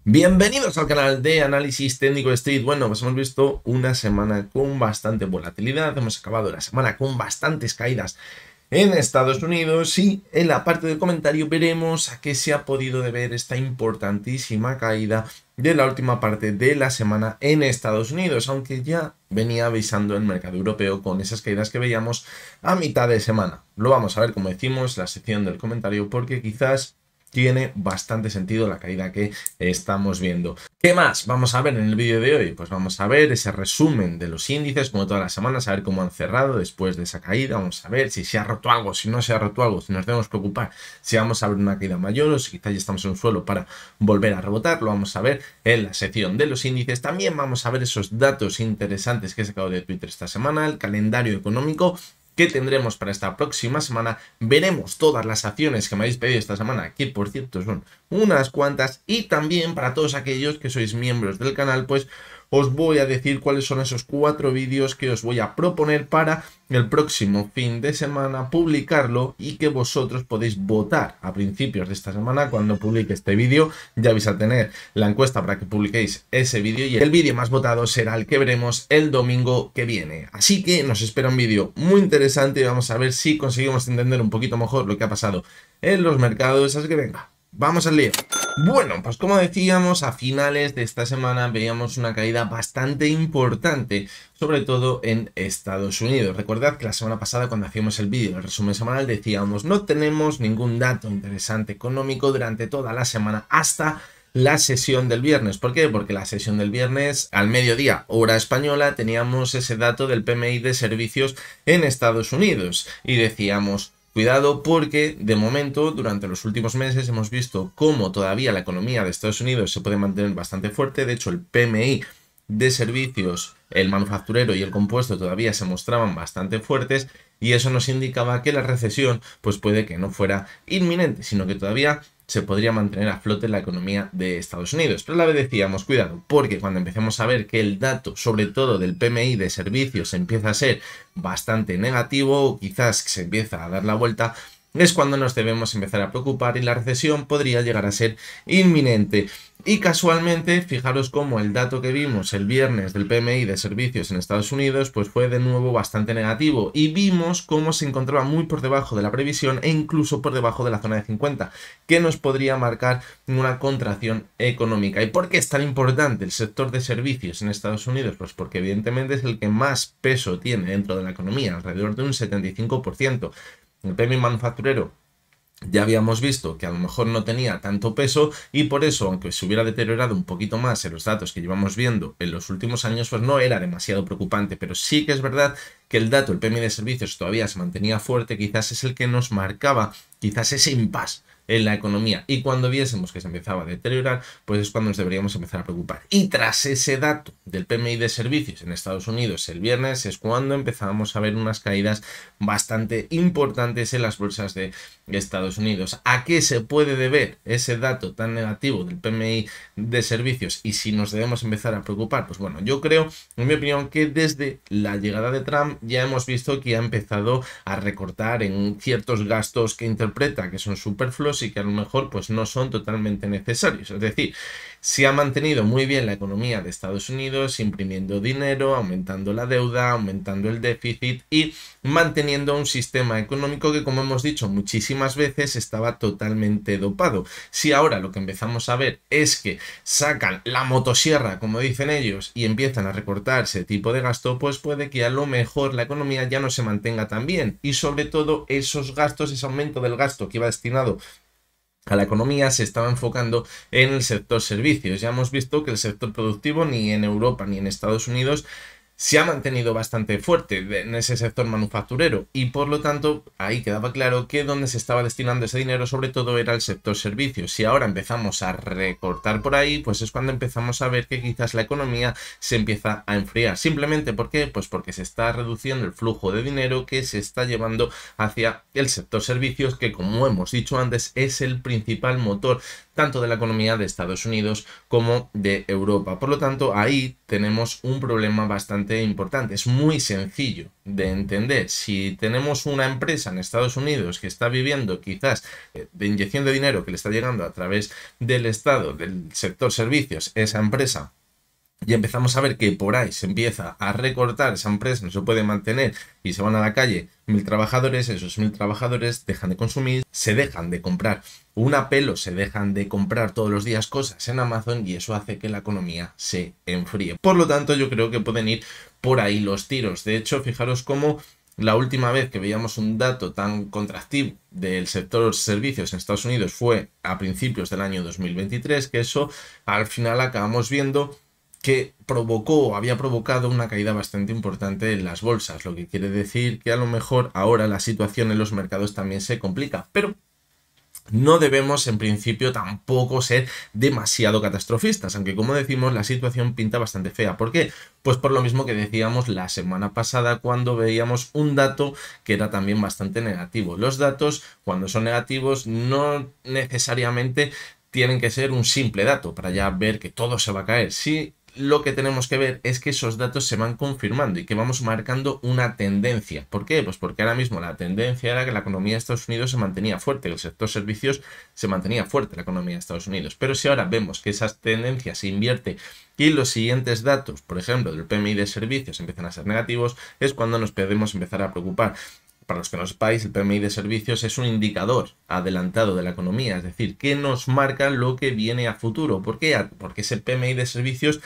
Bienvenidos al canal de Análisis Técnico de Street. Bueno, pues hemos visto una semana con bastante volatilidad, hemos acabado la semana con bastantes caídas en Estados Unidos y en la parte del comentario veremos a qué se ha podido deber esta importantísima caída de la última parte de la semana en Estados Unidos, aunque ya venía avisando el mercado europeo con esas caídas que veíamos a mitad de semana. Lo vamos a ver, como decimos, la sección del comentario, porque quizás tiene bastante sentido la caída que estamos viendo. ¿Qué más vamos a ver en el vídeo de hoy? Pues vamos a ver ese resumen de los índices como todas las semanas, a ver cómo han cerrado después de esa caída. Vamos a ver si se ha roto algo, si no se ha roto algo, si nos debemos preocupar, si vamos a ver una caída mayor o si quizás ya estamos en un suelo para volver a rebotar. Lo vamos a ver en la sección de los índices. También vamos a ver esos datos interesantes que he sacado de Twitter esta semana, el calendario económico que tendremos para esta próxima semana. Veremos todas las acciones que me habéis pedido esta semana, que por cierto son unas cuantas, y también para todos aquellos que sois miembros del canal, pues os voy a decir cuáles son esos 4 vídeos que os voy a proponer para el próximo fin de semana publicarlo y que vosotros podéis votar a principios de esta semana. Cuando publique este vídeo ya vais a tener la encuesta para que publiquéis ese vídeo y el vídeo más votado será el que veremos el domingo que viene. Así que nos espera un vídeo muy interesante y vamos a ver si conseguimos entender un poquito mejor lo que ha pasado en los mercados. Así que venga, vamos al lío. Bueno, pues como decíamos, a finales de esta semana veíamos una caída bastante importante, sobre todo en Estados Unidos. Recordad que la semana pasada, cuando hacíamos el vídeo, el resumen semanal, decíamos no tenemos ningún dato interesante económico durante toda la semana hasta la sesión del viernes. ¿Por qué? Porque la sesión del viernes al mediodía, hora española, teníamos ese dato del PMI de servicios en Estados Unidos y decíamos: cuidado, porque de momento durante los últimos meses hemos visto cómo todavía la economía de Estados Unidos se puede mantener bastante fuerte. De hecho, el PMI de servicios, el manufacturero y el compuesto todavía se mostraban bastante fuertes y eso nos indicaba que la recesión pues puede que no fuera inminente, sino que todavía se podría mantener a flote la economía de Estados Unidos. Pero a la vez decíamos, cuidado, porque cuando empecemos a ver que el dato, sobre todo del PMI de servicios, empieza a ser bastante negativo o quizás se empieza a dar la vuelta, es cuando nos debemos empezar a preocupar y la recesión podría llegar a ser inminente. Y casualmente, fijaros cómo el dato que vimos el viernes del PMI de servicios en Estados Unidos pues fue de nuevo bastante negativo y vimos cómo se encontraba muy por debajo de la previsión e incluso por debajo de la zona de 50, que nos podría marcar una contracción económica. ¿Y por qué es tan importante el sector de servicios en Estados Unidos? Pues porque evidentemente es el que más peso tiene dentro de la economía, alrededor de un 75%. El PMI manufacturero ya habíamos visto que a lo mejor no tenía tanto peso y por eso, aunque se hubiera deteriorado un poquito más en los datos que llevamos viendo en los últimos años, pues no era demasiado preocupante. Pero sí que es verdad que el dato, el PMI de servicios, todavía se mantenía fuerte, quizás es el que nos marcaba quizás ese impasse en la economía, y cuando viésemos que se empezaba a deteriorar, pues es cuando nos deberíamos empezar a preocupar. Y tras ese dato del PMI de servicios en Estados Unidos el viernes es cuando empezábamos a ver unas caídas bastante importantes en las bolsas de Estados Unidos. ¿A qué se puede deber ese dato tan negativo del PMI de servicios y si nos debemos empezar a preocupar? Pues bueno, yo creo, en mi opinión, que desde la llegada de Trump ya hemos visto que ha empezado a recortar en ciertos gastos que interpreta que son superfluos y que a lo mejor pues no son totalmente necesarios. Es decir, se ha mantenido muy bien la economía de Estados Unidos, imprimiendo dinero, aumentando la deuda, aumentando el déficit y manteniendo un sistema económico que, como hemos dicho muchísimas veces, estaba totalmente dopado. Si ahora lo que empezamos a ver es que sacan la motosierra, como dicen ellos, y empiezan a recortar ese tipo de gasto, pues puede que a lo mejor la economía ya no se mantenga tan bien y sobre todo esos gastos, ese aumento del gasto que iba destinado a la economía se estaba enfocando en el sector servicios. Ya hemos visto que el sector productivo ni en Europa ni en Estados Unidos se ha mantenido bastante fuerte en ese sector manufacturero y por lo tanto ahí quedaba claro que donde se estaba destinando ese dinero sobre todo era el sector servicios. Si ahora empezamos a recortar por ahí, pues es cuando empezamos a ver que quizás la economía se empieza a enfriar. Simplemente ¿por qué? Pues porque se está reduciendo el flujo de dinero que se está llevando hacia el sector servicios, que como hemos dicho antes es el principal motor tanto de la economía de Estados Unidos como de Europa. Por lo tanto, ahí tenemos un problema bastante importante. Es muy sencillo de entender. Si tenemos una empresa en Estados Unidos que está viviendo quizás de inyección de dinero que le está llegando a través del Estado, del sector servicios, esa empresa, y empezamos a ver que por ahí se empieza a recortar, esa empresa no se puede mantener y se van a la calle 1000 trabajadores, esos 1000 trabajadores dejan de consumir, se dejan de comprar un Apple o se dejan de comprar todos los días cosas en Amazon y eso hace que la economía se enfríe. Por lo tanto, yo creo que pueden ir por ahí los tiros. De hecho, fijaros cómo la última vez que veíamos un dato tan contractivo del sector servicios en Estados Unidos fue a principios del año 2023, que eso al final acabamos viendo que había provocado una caída bastante importante en las bolsas, lo que quiere decir que a lo mejor ahora la situación en los mercados también se complica, pero no debemos en principio tampoco ser demasiado catastrofistas, aunque como decimos la situación pinta bastante fea. ¿Por qué? Pues por lo mismo que decíamos la semana pasada cuando veíamos un dato que era también bastante negativo. Los datos cuando son negativos no necesariamente tienen que ser un simple dato para ya ver que todo se va a caer. Sí, lo que tenemos que ver es que esos datos se van confirmando y que vamos marcando una tendencia. ¿Por qué? Pues porque ahora mismo la tendencia era que la economía de Estados Unidos se mantenía fuerte, que el sector servicios se mantenía fuerte, la economía de Estados Unidos. Pero si ahora vemos que esa tendencia se invierte y los siguientes datos, por ejemplo, del PMI de servicios empiezan a ser negativos, es cuando nos podemos empezar a preocupar. Para los que no sepáis, el PMI de servicios es un indicador adelantado de la economía, es decir, que nos marca lo que viene a futuro. ¿Por qué? Porque ese PMI de servicios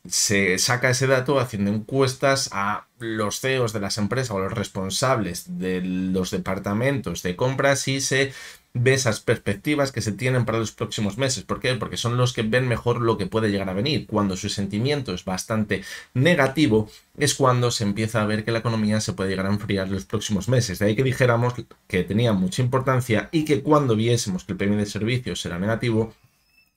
se saca ese dato haciendo encuestas a los CEOs de las empresas o los responsables de los departamentos de compras y se ve esas perspectivas que se tienen para los próximos meses. ¿Por qué? Porque son los que ven mejor lo que puede llegar a venir. Cuando su sentimiento es bastante negativo es cuando se empieza a ver que la economía se puede llegar a enfriar en los próximos meses. De ahí que dijéramos que tenía mucha importancia y que cuando viésemos que el PMI de servicios era negativo,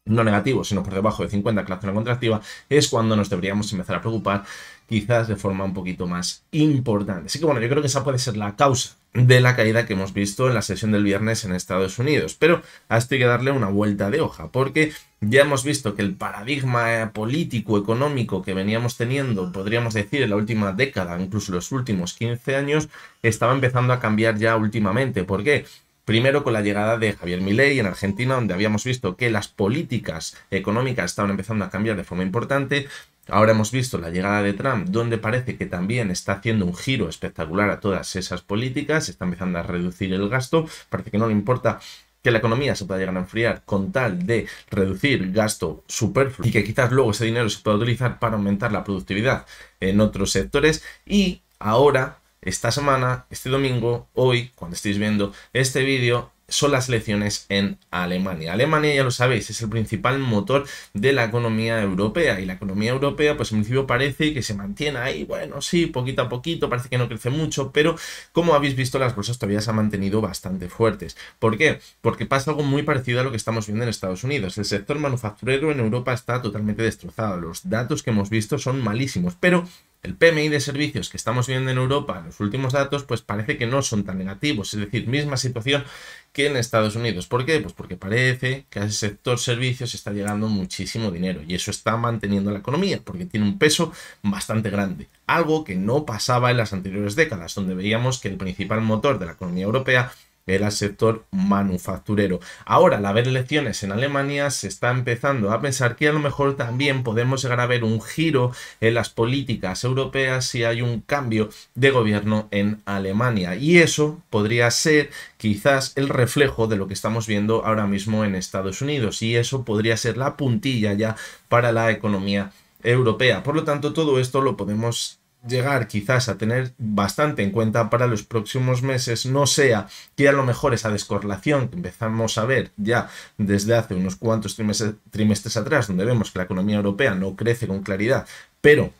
no negativo, sino por debajo de 50, que la zona contractiva, es cuando nos deberíamos empezar a preocupar, quizás de forma un poquito más importante. Así que bueno, yo creo que esa puede ser la causa de la caída que hemos visto en la sesión del viernes en Estados Unidos. Pero a esto hay que darle una vuelta de hoja, porque ya hemos visto que el paradigma político, económico que veníamos teniendo, podríamos decir, en la última década, incluso los últimos 15 años, estaba empezando a cambiar ya últimamente. ¿Por qué? Primero con la llegada de Javier Milei en Argentina, donde habíamos visto que las políticas económicas estaban empezando a cambiar de forma importante. Ahora hemos visto la llegada de Trump, donde parece que también está haciendo un giro espectacular a todas esas políticas, está empezando a reducir el gasto, parece que no le importa que la economía se pueda llegar a enfriar con tal de reducir gasto superfluo y que quizás luego ese dinero se pueda utilizar para aumentar la productividad en otros sectores. Y ahora, esta semana, este domingo, hoy, cuando estéis viendo este vídeo, son las elecciones en Alemania. Alemania, ya lo sabéis, es el principal motor de la economía europea y la economía europea, pues en principio parece que se mantiene ahí, bueno, sí, poquito a poquito, parece que no crece mucho, pero como habéis visto, las bolsas todavía se han mantenido bastante fuertes. ¿Por qué? Porque pasa algo muy parecido a lo que estamos viendo en Estados Unidos. El sector manufacturero en Europa está totalmente destrozado. Los datos que hemos visto son malísimos, pero el PMI de servicios que estamos viendo en Europa, los últimos datos, pues parece que no son tan negativos. Es decir, misma situación que en Estados Unidos. ¿Por qué? Pues porque parece que a ese sector servicios está llegando muchísimo dinero y eso está manteniendo la economía porque tiene un peso bastante grande. Algo que no pasaba en las anteriores décadas, donde veíamos que el principal motor de la economía europea era el sector manufacturero. Ahora, al haber elecciones en Alemania, se está empezando a pensar que a lo mejor también podemos llegar a ver un giro en las políticas europeas si hay un cambio de gobierno en Alemania. Y eso podría ser quizás el reflejo de lo que estamos viendo ahora mismo en Estados Unidos. Y eso podría ser la puntilla ya para la economía europea. Por lo tanto, todo esto lo podemos llegar quizás a tener bastante en cuenta para los próximos meses, no sea que a lo mejor esa descorrelación que empezamos a ver ya desde hace unos cuantos trimestres atrás, donde vemos que la economía europea no crece con claridad, pero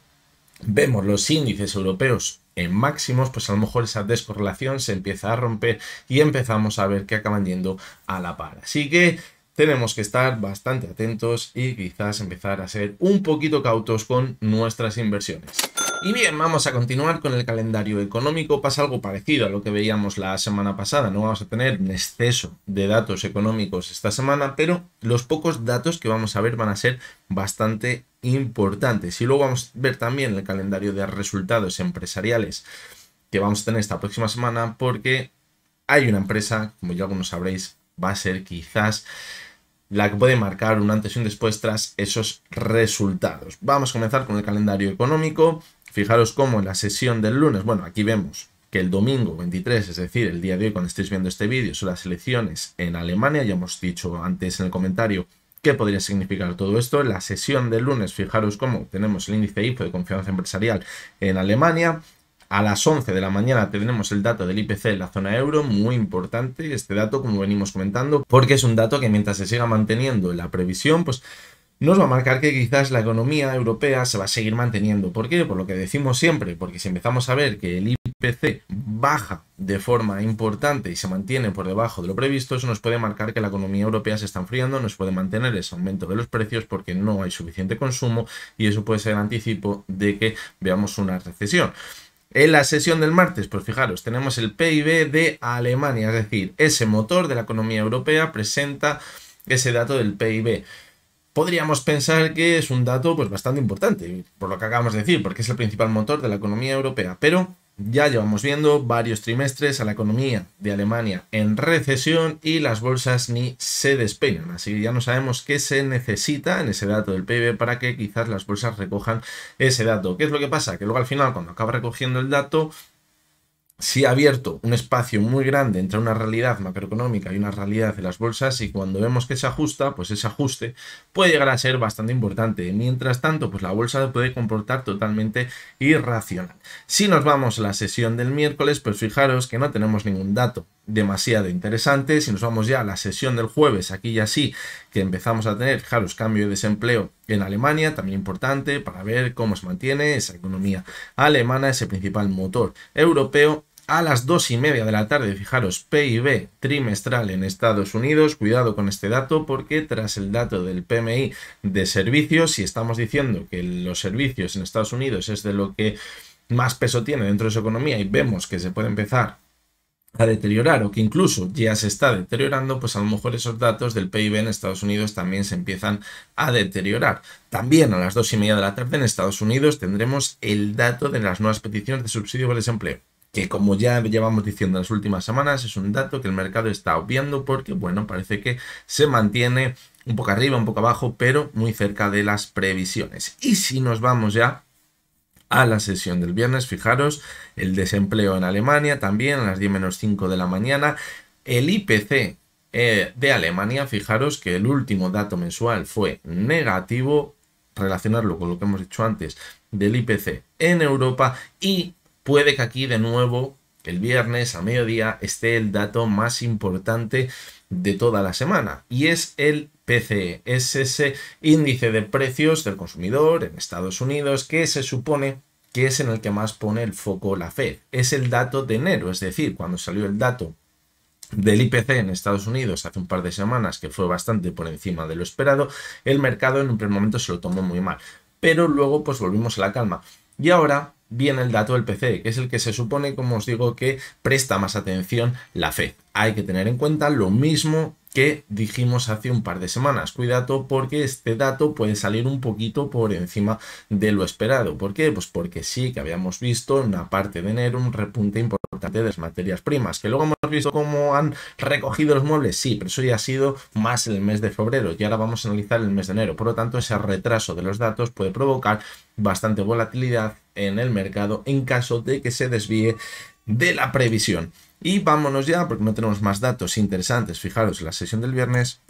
vemos los índices europeos en máximos, pues a lo mejor esa descorrelación se empieza a romper y empezamos a ver que acaban yendo a la par. Así que tenemos que estar bastante atentos y quizás empezar a ser un poquito cautos con nuestras inversiones. Y bien, vamos a continuar con el calendario económico. Pasa algo parecido a lo que veíamos la semana pasada. No vamos a tener un exceso de datos económicos esta semana, pero los pocos datos que vamos a ver van a ser bastante importantes. Y luego vamos a ver también el calendario de resultados empresariales que vamos a tener esta próxima semana, porque hay una empresa, como ya algunos sabréis, va a ser quizás la que puede marcar un antes y un después tras esos resultados. Vamos a comenzar con el calendario económico. Fijaros cómo en la sesión del lunes, bueno, aquí vemos que el domingo 23, es decir, el día de hoy cuando estéis viendo este vídeo, son las elecciones en Alemania. Ya hemos dicho antes en el comentario qué podría significar todo esto. En la sesión del lunes, fijaros cómo tenemos el índice IFO de confianza empresarial en Alemania. A las 11 de la mañana tendremos el dato del IPC en la zona euro, muy importante este dato, como venimos comentando, porque es un dato que mientras se siga manteniendo en la previsión, pues nos va a marcar que quizás la economía europea se va a seguir manteniendo. ¿Por qué? Por lo que decimos siempre, porque si empezamos a ver que el IPC baja de forma importante y se mantiene por debajo de lo previsto, eso nos puede marcar que la economía europea se está enfriando, nos puede mantener ese aumento de los precios porque no hay suficiente consumo y eso puede ser el anticipo de que veamos una recesión. En la sesión del martes, pues fijaros, tenemos el PIB de Alemania, es decir, ese motor de la economía europea presenta ese dato del PIB. Podríamos pensar que es un dato pues bastante importante, por lo que acabamos de decir, porque es el principal motor de la economía europea, pero ya llevamos viendo varios trimestres a la economía de Alemania en recesión y las bolsas ni se despeinan, así que ya no sabemos qué se necesita en ese dato del PIB para que quizás las bolsas recojan ese dato. ¿Qué es lo que pasa? Que luego al final, cuando acaba recogiendo el dato, sí ha abierto un espacio muy grande entre una realidad macroeconómica y una realidad de las bolsas, y cuando vemos que se ajusta, pues ese ajuste puede llegar a ser bastante importante. Mientras tanto, pues la bolsa puede comportar totalmente irracional. Si nos vamos a la sesión del miércoles, pues fijaros que no tenemos ningún dato demasiado interesante. Si nos vamos ya a la sesión del jueves, aquí ya sí que empezamos a tener, fijaros, cambio de desempleo en Alemania, también importante para ver cómo se mantiene esa economía alemana, ese principal motor europeo. A las 2:30 de la tarde, fijaros, PIB trimestral en Estados Unidos. Cuidado con este dato porque tras el dato del PMI de servicios, si estamos diciendo que los servicios en Estados Unidos es de lo que más peso tiene dentro de su economía y vemos que se puede empezar a deteriorar o que incluso ya se está deteriorando, pues a lo mejor esos datos del PIB en Estados Unidos también se empiezan a deteriorar. También a las 2:30 de la tarde en Estados Unidos tendremos el dato de las nuevas peticiones de subsidio por desempleo, que como ya llevamos diciendo en las últimas semanas, es un dato que el mercado está obviando porque, bueno, parece que se mantiene un poco arriba, un poco abajo, pero muy cerca de las previsiones. Y si nos vamos ya a la sesión del viernes, fijaros, el desempleo en Alemania también a las 10:05 de la mañana, el IPC de Alemania, fijaros que el último dato mensual fue negativo, relacionarlo con lo que hemos dicho antes del IPC en Europa, y puede que aquí de nuevo el viernes a mediodía esté el dato más importante de toda la semana y es el PCE, es ese índice de precios del consumidor en Estados Unidos que se supone que es en el que más pone el foco la Fed. Es el dato de enero, es decir, cuando salió el dato del IPC en Estados Unidos hace un par de semanas, que fue bastante por encima de lo esperado, el mercado en un primer momento se lo tomó muy mal, pero luego pues volvimos a la calma. Y ahora viene el dato del PCE, que es el que se supone, como os digo, que presta más atención la Fed. Hay que tener en cuenta lo mismo que dijimos hace un par de semanas. Cuidado porque este dato puede salir un poquito por encima de lo esperado. ¿Por qué? Pues porque sí que habíamos visto en una parte de enero un repunte importante de las materias primas, que luego hemos visto cómo han recogido los muebles, sí, pero eso ya ha sido más en el mes de febrero y ahora vamos a analizar el mes de enero. Por lo tanto, ese retraso de los datos puede provocar bastante volatilidad en el mercado en caso de que se desvíe de la previsión. Y vámonos ya, porque no tenemos más datos interesantes, fijaros, en la sesión del viernes,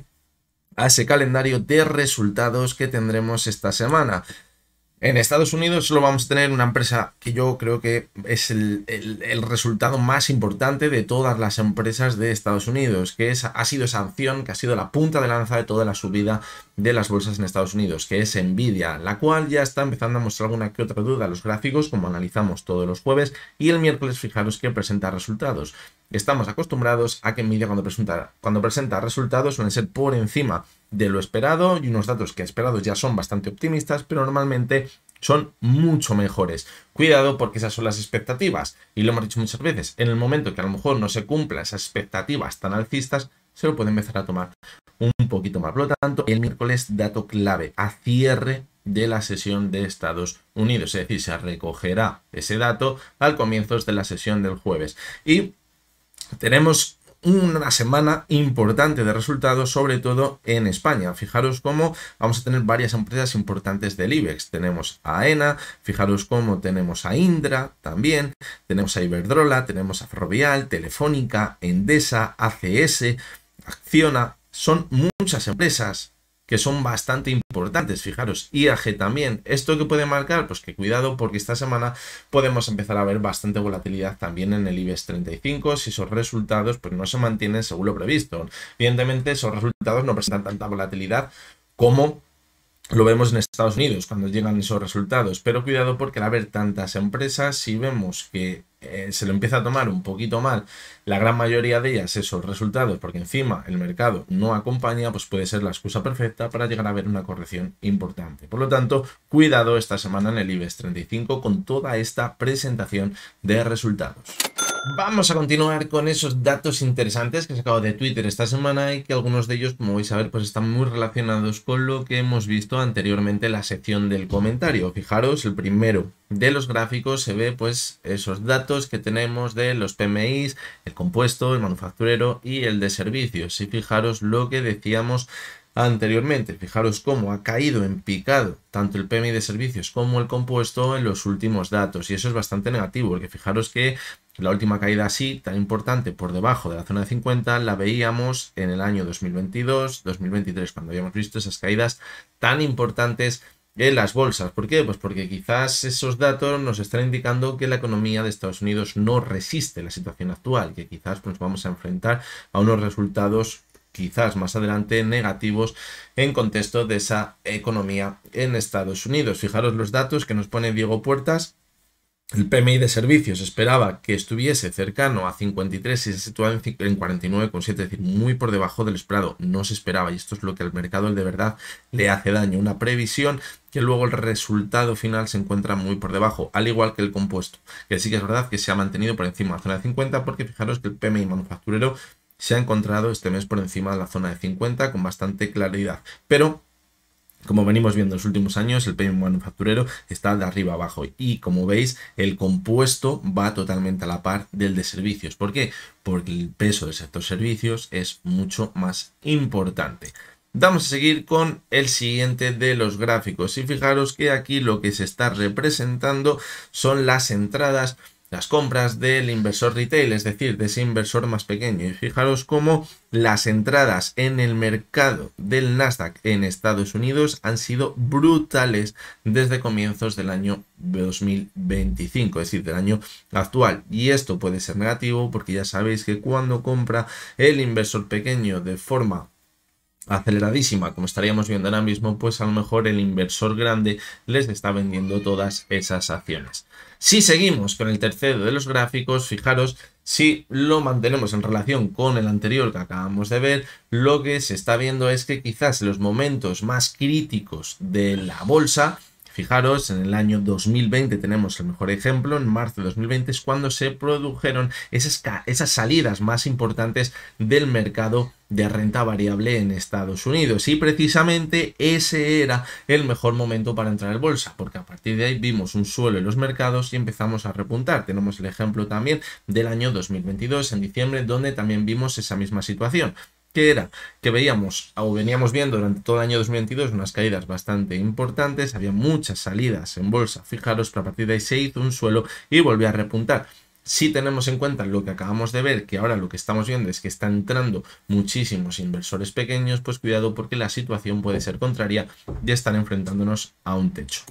a ese calendario de resultados que tendremos esta semana. En Estados Unidos solo vamos a tener una empresa que yo creo que es el resultado más importante de todas las empresas de Estados Unidos, que ha sido esa acción que ha sido la punta de lanza de toda la subida de las bolsas en Estados Unidos, que es Nvidia, la cual ya está empezando a mostrar alguna que otra duda a los gráficos, como analizamos todos los jueves, y el miércoles fijaros que presenta resultados. Estamos acostumbrados a que Nvidia cuando presenta resultados suelen ser por encima de lo esperado y unos datos que esperados ya son bastante optimistas, pero normalmente son mucho mejores. Cuidado porque esas son las expectativas. Y lo hemos dicho muchas veces, en el momento que a lo mejor no se cumplan esas expectativas tan alcistas, se lo puede empezar a tomar un poquito más. Por lo tanto, el miércoles, dato clave a cierre de la sesión de Estados Unidos. Es decir, se recogerá ese dato al comienzo de la sesión del jueves. Y tenemos una semana importante de resultados, sobre todo en España. Fijaros cómo vamos a tener varias empresas importantes del IBEX. Tenemos a AENA, fijaros cómo tenemos a Indra también, tenemos a Iberdrola, tenemos a Ferrovial, Telefónica, Endesa, ACS, Acciona. Son muchas empresas que son bastante importantes, fijaros, IAG también. ¿Esto qué puede marcar? Pues que cuidado porque esta semana podemos empezar a ver bastante volatilidad también en el IBEX 35 si esos resultados pues no se mantienen según lo previsto. Evidentemente esos resultados no presentan tanta volatilidad como lo vemos en Estados Unidos cuando llegan esos resultados, pero cuidado porque al haber tantas empresas, si vemos que se lo empieza a tomar un poquito mal la gran mayoría de ellas esos resultados, porque encima el mercado no acompaña, pues puede ser la excusa perfecta para llegar a ver una corrección importante. Por lo tanto, cuidado esta semana en el IBEX 35 con toda esta presentación de resultados. Vamos a continuar con esos datos interesantes que he sacado de Twitter esta semana y que algunos de ellos, como vais a ver, pues están muy relacionados con lo que hemos visto anteriormente en la sección del comentario. Fijaros, el primero de los gráficos se ve pues esos datos que tenemos de los PMIs, el compuesto, el manufacturero y el de servicios. Y fijaros lo que decíamos anteriormente, fijaros cómo ha caído en picado tanto el PMI de servicios como el compuesto en los últimos datos, y eso es bastante negativo porque fijaros que la última caída así tan importante por debajo de la zona de 50 la veíamos en el año 2022-2023 cuando habíamos visto esas caídas tan importantes en las bolsas. ¿Por qué? Pues porque quizás esos datos nos están indicando que la economía de Estados Unidos no resiste la situación actual, que quizás pues vamos a enfrentar a unos resultados quizás más adelante negativos en contexto de esa economía en Estados Unidos. Fijaros los datos que nos pone Diego Puertas. El PMI de servicios esperaba que estuviese cercano a 53 y se situaba en 49,7, es decir, muy por debajo del esperado. No se esperaba y esto es lo que al mercado de verdad le hace daño. Una previsión que luego el resultado final se encuentra muy por debajo, al igual que el compuesto, que sí que es verdad que se ha mantenido por encima de la zona de 50 porque fijaros que el PMI manufacturero se ha encontrado este mes por encima de la zona de 50 con bastante claridad, pero como venimos viendo en los últimos años, el PMI manufacturero está de arriba abajo y como veis el compuesto va totalmente a la par del de servicios. ¿Por qué? Porque el peso del sector servicios es mucho más importante. Vamos a seguir con el siguiente de los gráficos y fijaros que aquí lo que se está representando son las entradas, las compras del inversor retail, es decir, de ese inversor más pequeño. Y fijaros cómo las entradas en el mercado del Nasdaq en Estados Unidos han sido brutales desde comienzos del año 2025, es decir, del año actual. Y esto puede ser negativo porque ya sabéis que cuando compra el inversor pequeño de forma aceleradísima, como estaríamos viendo ahora mismo, pues a lo mejor el inversor grande les está vendiendo todas esas acciones. Si seguimos con el tercero de los gráficos, fijaros, si lo mantenemos en relación con el anterior que acabamos de ver, lo que se está viendo es que quizás en los momentos más críticos de la bolsa, fijaros, en el año 2020 tenemos el mejor ejemplo, en marzo de 2020 es cuando se produjeron esas salidas más importantes del mercado de renta variable en Estados Unidos y precisamente ese era el mejor momento para entrar en bolsa porque a partir de ahí vimos un suelo en los mercados y empezamos a repuntar. Tenemos el ejemplo también del año 2022 en diciembre donde también vimos esa misma situación. Que era que veíamos o veníamos viendo durante todo el año 2022 unas caídas bastante importantes, había muchas salidas en bolsa, fijaros, pero a partir de ahí se hizo un suelo y volvió a repuntar. Si tenemos en cuenta lo que acabamos de ver, que ahora lo que estamos viendo es que están entrando muchísimos inversores pequeños, pues cuidado porque la situación puede ser contraria y estar enfrentándonos a un techo.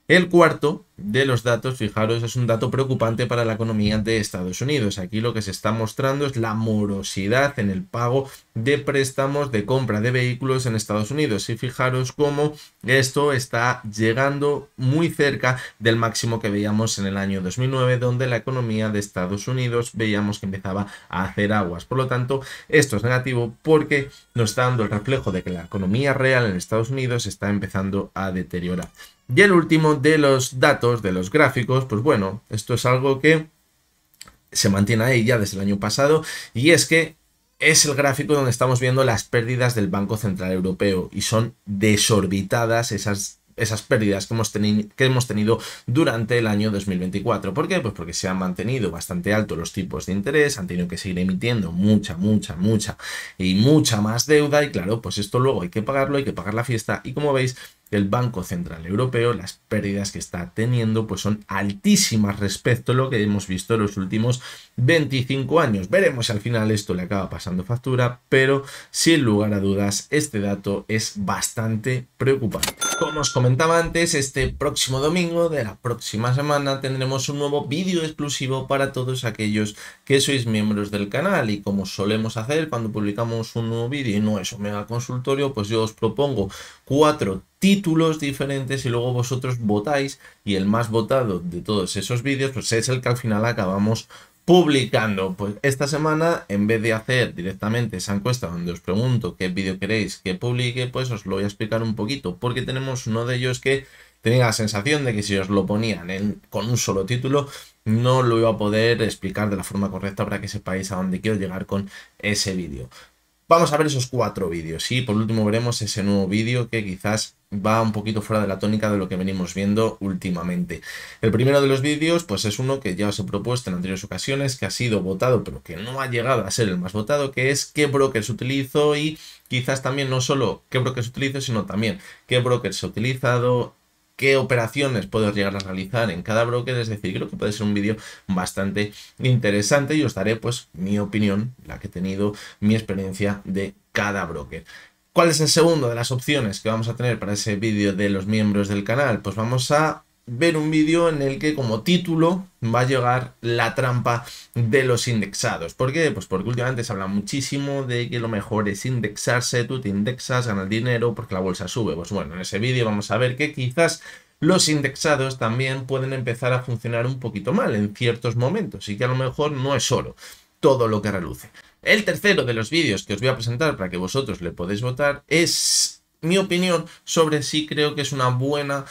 El cuarto de los datos, fijaros, es un dato preocupante para la economía de Estados Unidos. Aquí lo que se está mostrando es la morosidad en el pago de préstamos de compra de vehículos en Estados Unidos. Y fijaros cómo esto está llegando muy cerca del máximo que veíamos en el año 2009, donde la economía de Estados Unidos veíamos que empezaba a hacer aguas. Por lo tanto, esto es negativo porque nos está dando el reflejo de que la economía real en Estados Unidos está empezando a deteriorar. Y el último de los datos, de los gráficos, pues bueno, esto es algo que se mantiene ahí ya desde el año pasado, y es que es el gráfico donde estamos viendo las pérdidas del Banco Central Europeo, y son desorbitadas esas pérdidas que hemos tenido durante el año 2024. ¿Por qué? Pues porque se han mantenido bastante altos los tipos de interés, han tenido que seguir emitiendo mucha más deuda, y claro, pues esto luego hay que pagarlo, hay que pagar la fiesta, y como veis, el Banco Central Europeo, las pérdidas que está teniendo pues son altísimas respecto a lo que hemos visto en los últimos 25 años. Veremos si al final esto le acaba pasando factura, pero sin lugar a dudas este dato es bastante preocupante. Como os comentaba antes, este próximo domingo de la próxima semana tendremos un nuevo vídeo exclusivo para todos aquellos que sois miembros del canal, y como solemos hacer cuando publicamos un nuevo vídeo y no es un mega consultorio, pues yo os propongo 4 títulos diferentes y luego vosotros votáis, y el más votado de todos esos vídeos pues es el que al final acabamos publicando. Pues esta semana, en vez de hacer directamente esa encuesta donde os pregunto qué vídeo queréis que publique, pues os lo voy a explicar un poquito, porque tenemos uno de ellos que tenía la sensación de que si os lo ponían con un solo título no lo iba a poder explicar de la forma correcta para que sepáis a dónde quiero llegar con ese vídeo. Vamos a ver esos 4 vídeos y por último veremos ese nuevo vídeo que quizás va un poquito fuera de la tónica de lo que venimos viendo últimamente. El primero de los vídeos pues es uno que ya os he propuesto en anteriores ocasiones, que ha sido votado pero que no ha llegado a ser el más votado, que es qué brokers utilizo, y quizás también no solo qué brokers utilizo, sino también qué brokers he utilizado, qué operaciones puedo llegar a realizar en cada broker. Es decir, creo que puede ser un vídeo bastante interesante y os daré pues mi opinión, la que he tenido, mi experiencia de cada broker. ¿Cuál es el segundo de las opciones que vamos a tener para ese vídeo de los miembros del canal? Pues vamos a ver un vídeo en el que como título va a llegar la trampa de los indexados. ¿Por qué? Pues porque últimamente se habla muchísimo de que lo mejor es indexarse, tú te indexas, ganas dinero porque la bolsa sube. Pues bueno, en ese vídeo vamos a ver que quizás los indexados también pueden empezar a funcionar un poquito mal en ciertos momentos, y que a lo mejor no es oro todo lo que reluce. El tercero de los vídeos que os voy a presentar para que vosotros le podáis votar es mi opinión sobre si creo que es una buena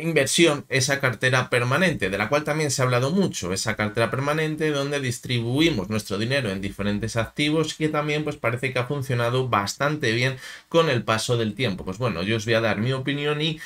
inversión esa cartera permanente, de la cual también se ha hablado mucho, esa cartera permanente donde distribuimos nuestro dinero en diferentes activos, que también pues parece que ha funcionado bastante bien con el paso del tiempo. Pues bueno, yo os voy a dar mi opinión, y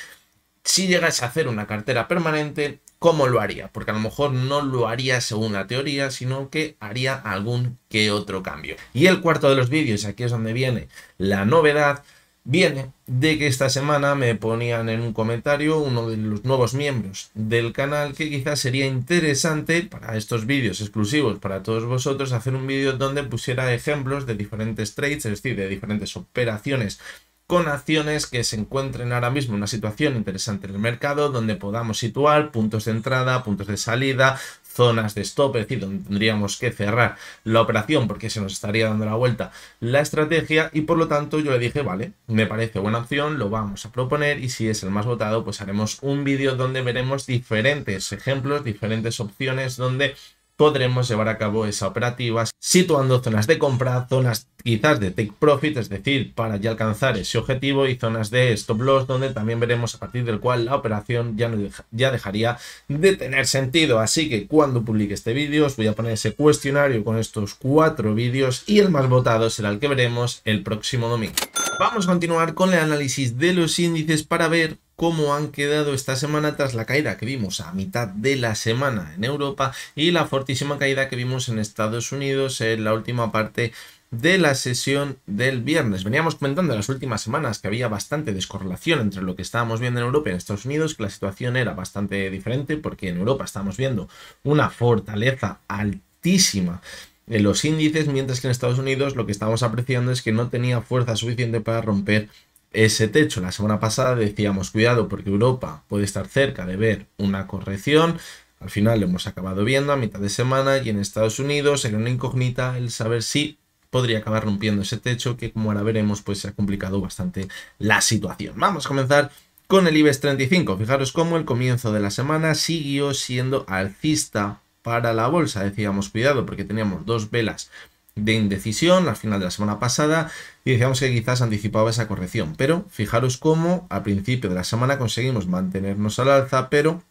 si llegáis a hacer una cartera permanente, ¿cómo lo haría? Porque a lo mejor no lo haría según la teoría, sino que haría algún que otro cambio. Y el cuarto de los vídeos, aquí es donde viene la novedad, viene de que esta semana me ponían en un comentario uno de los nuevos miembros del canal que quizás sería interesante para estos vídeos exclusivos para todos vosotros hacer un vídeo donde pusiera ejemplos de diferentes trades, es decir, de diferentes operaciones con acciones que se encuentren ahora mismo en una situación interesante en el mercado, donde podamos situar puntos de entrada, puntos de salida, zonas de stop, es decir, donde tendríamos que cerrar la operación porque se nos estaría dando la vuelta la estrategia. Y por lo tanto yo le dije, vale, me parece buena opción, lo vamos a proponer, y si es el más votado pues haremos un vídeo donde veremos diferentes ejemplos, diferentes opciones donde podremos llevar a cabo esa operativa, situando zonas de compra, zonas quizás de take profit, es decir, para ya alcanzar ese objetivo, y zonas de stop loss, donde también veremos a partir del cual la operación ya dejaría de tener sentido. Así que cuando publique este vídeo os voy a poner ese cuestionario con estos 4 vídeos, y el más votado será el que veremos el próximo domingo. Vamos a continuar con el análisis de los índices para ver cómo han quedado esta semana tras la caída que vimos a mitad de la semana en Europa y la fortísima caída que vimos en Estados Unidos en la última parte de la sesión del viernes. Veníamos comentando en las últimas semanas que había bastante descorrelación entre lo que estábamos viendo en Europa y en Estados Unidos, que la situación era bastante diferente, porque en Europa estábamos viendo una fortaleza altísima en los índices, mientras que en Estados Unidos lo que estábamos apreciando es que no tenía fuerza suficiente para romper ese techo. La semana pasada decíamos cuidado porque Europa puede estar cerca de ver una corrección. Al final lo hemos acabado viendo a mitad de semana y en Estados Unidos era una incógnita el saber si podría acabar rompiendo ese techo que, como ahora veremos, pues se ha complicado bastante la situación. Vamos a comenzar con el IBEX 35. Fijaros cómo el comienzo de la semana siguió siendo alcista para la bolsa. Decíamos cuidado porque teníamos dos velas de indecisión al final de la semana pasada y decíamos que quizás anticipaba esa corrección, pero fijaros cómo al principio de la semana conseguimos mantenernos al alza, pero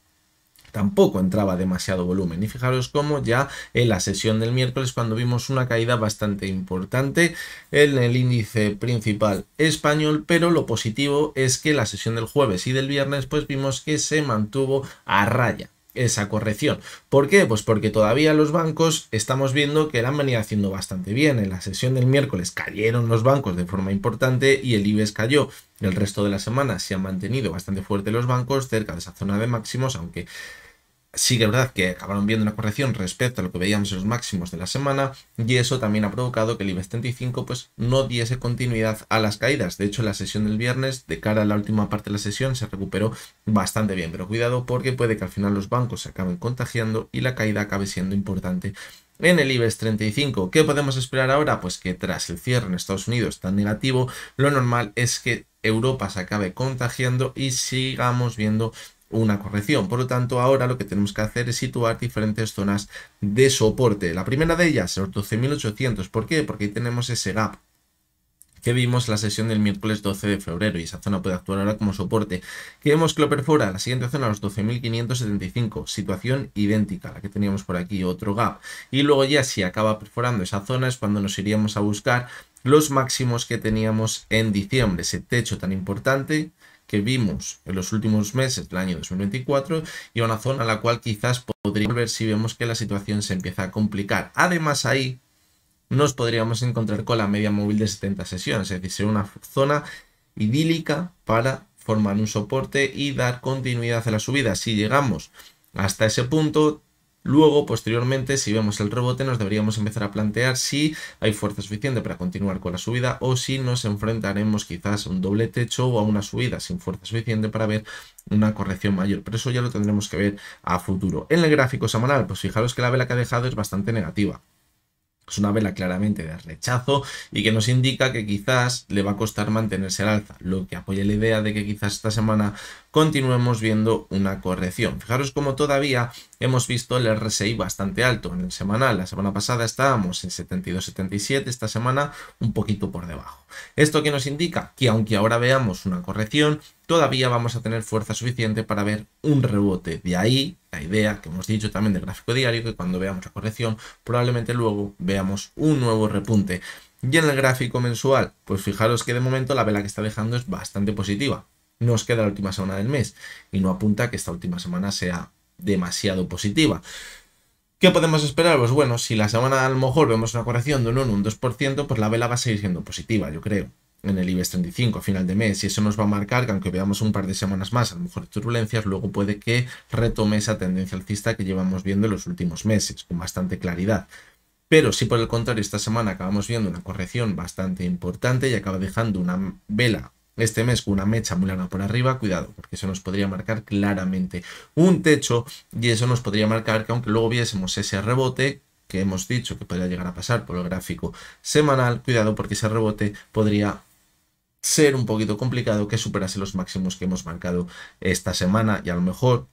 tampoco entraba demasiado volumen. Y fijaros cómo ya en la sesión del miércoles, cuando vimos una caída bastante importante en el índice principal español, pero lo positivo es que la sesión del jueves y del viernes pues vimos que se mantuvo a raya esa corrección. ¿Por qué? Pues porque todavía los bancos estamos viendo que la han venido haciendo bastante bien. En la sesión del miércoles cayeron los bancos de forma importante y el IBEX cayó. El resto de la semana se han mantenido bastante fuerte los bancos cerca de esa zona de máximos, aunque sí que es verdad que acabaron viendo una corrección respecto a lo que veíamos en los máximos de la semana y eso también ha provocado que el IBEX 35 pues no diese continuidad a las caídas. De hecho, en la sesión del viernes, de cara a la última parte de la sesión, se recuperó bastante bien, pero cuidado porque puede que al final los bancos se acaben contagiando y la caída acabe siendo importante en el IBEX 35. ¿Qué podemos esperar ahora? Pues que tras el cierre en Estados Unidos tan negativo, lo normal es que Europa se acabe contagiando y sigamos viendo una corrección. Por lo tanto, ahora lo que tenemos que hacer es situar diferentes zonas de soporte. La primera de ellas, los 12.800. ¿Por qué? Porque ahí tenemos ese gap que vimos la sesión del miércoles 12 de febrero y esa zona puede actuar ahora como soporte. Que vemos que lo perfora la siguiente zona, los 12.575, situación idéntica a la que teníamos por aquí, otro gap. Y luego ya si acaba perforando esa zona es cuando nos iríamos a buscar los máximos que teníamos en diciembre, ese techo tan importante que vimos en los últimos meses del año 2024 y una zona a la cual quizás podríamos ver si vemos que la situación se empieza a complicar. Además ahí nos podríamos encontrar con la media móvil de 70 sesiones, es decir, ser una zona idílica para formar un soporte y dar continuidad a la subida. Si llegamos hasta ese punto, luego, posteriormente, si vemos el rebote, nos deberíamos empezar a plantear si hay fuerza suficiente para continuar con la subida o si nos enfrentaremos quizás a un doble techo o a una subida sin fuerza suficiente para ver una corrección mayor. Pero eso ya lo tendremos que ver a futuro. En el gráfico semanal, pues fijaros que la vela que ha dejado es bastante negativa. Es una vela claramente de rechazo y que nos indica que quizás le va a costar mantenerse al alza, lo que apoya la idea de que quizás esta semana continuemos viendo una corrección. Fijaros como todavía hemos visto el RSI bastante alto en el semanal. La semana pasada estábamos en 72-77, esta semana un poquito por debajo. ¿Esto qué nos indica? Que aunque ahora veamos una corrección, todavía vamos a tener fuerza suficiente para ver un rebote. De ahí la idea que hemos dicho también del gráfico diario, que cuando veamos la corrección, probablemente luego veamos un nuevo repunte. Y en el gráfico mensual, pues fijaros que de momento la vela que está dejando es bastante positiva. Nos queda la última semana del mes y no apunta a que esta última semana sea demasiado positiva. ¿Qué podemos esperar? Pues bueno, si la semana a lo mejor vemos una corrección de un 1, un 2%, pues la vela va a seguir siendo positiva, yo creo, en el IBEX 35 a final de mes, y eso nos va a marcar que aunque veamos un par de semanas más, a lo mejor turbulencias, luego puede que retome esa tendencia alcista que llevamos viendo en los últimos meses, con bastante claridad. Pero si por el contrario esta semana acabamos viendo una corrección bastante importante y acaba dejando una vela este mes con una mecha muy larga por arriba, cuidado, porque eso nos podría marcar claramente un techo y eso nos podría marcar que aunque luego viésemos ese rebote que hemos dicho que podría llegar a pasar por el gráfico semanal, cuidado porque ese rebote podría ser un poquito complicado que superase los máximos que hemos marcado esta semana y a lo mejor,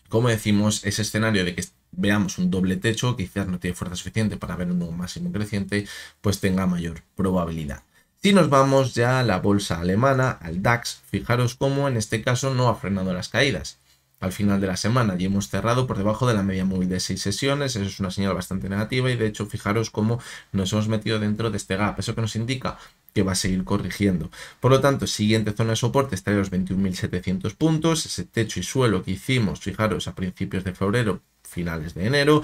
como decimos, ese escenario de que veamos un doble techo, quizás no tiene fuerza suficiente para ver un nuevo máximo creciente, pues tenga mayor probabilidad. Si nos vamos ya a la bolsa alemana, al DAX, fijaros cómo en este caso no ha frenado las caídas. Al final de la semana ya hemos cerrado por debajo de la media móvil de 6 sesiones, eso es una señal bastante negativa y de hecho fijaros cómo nos hemos metido dentro de este gap, eso que nos indica que va a seguir corrigiendo. Por lo tanto, siguiente zona de soporte estaría los 21.700 puntos, ese techo y suelo que hicimos, fijaros, a principios de febrero, finales de enero,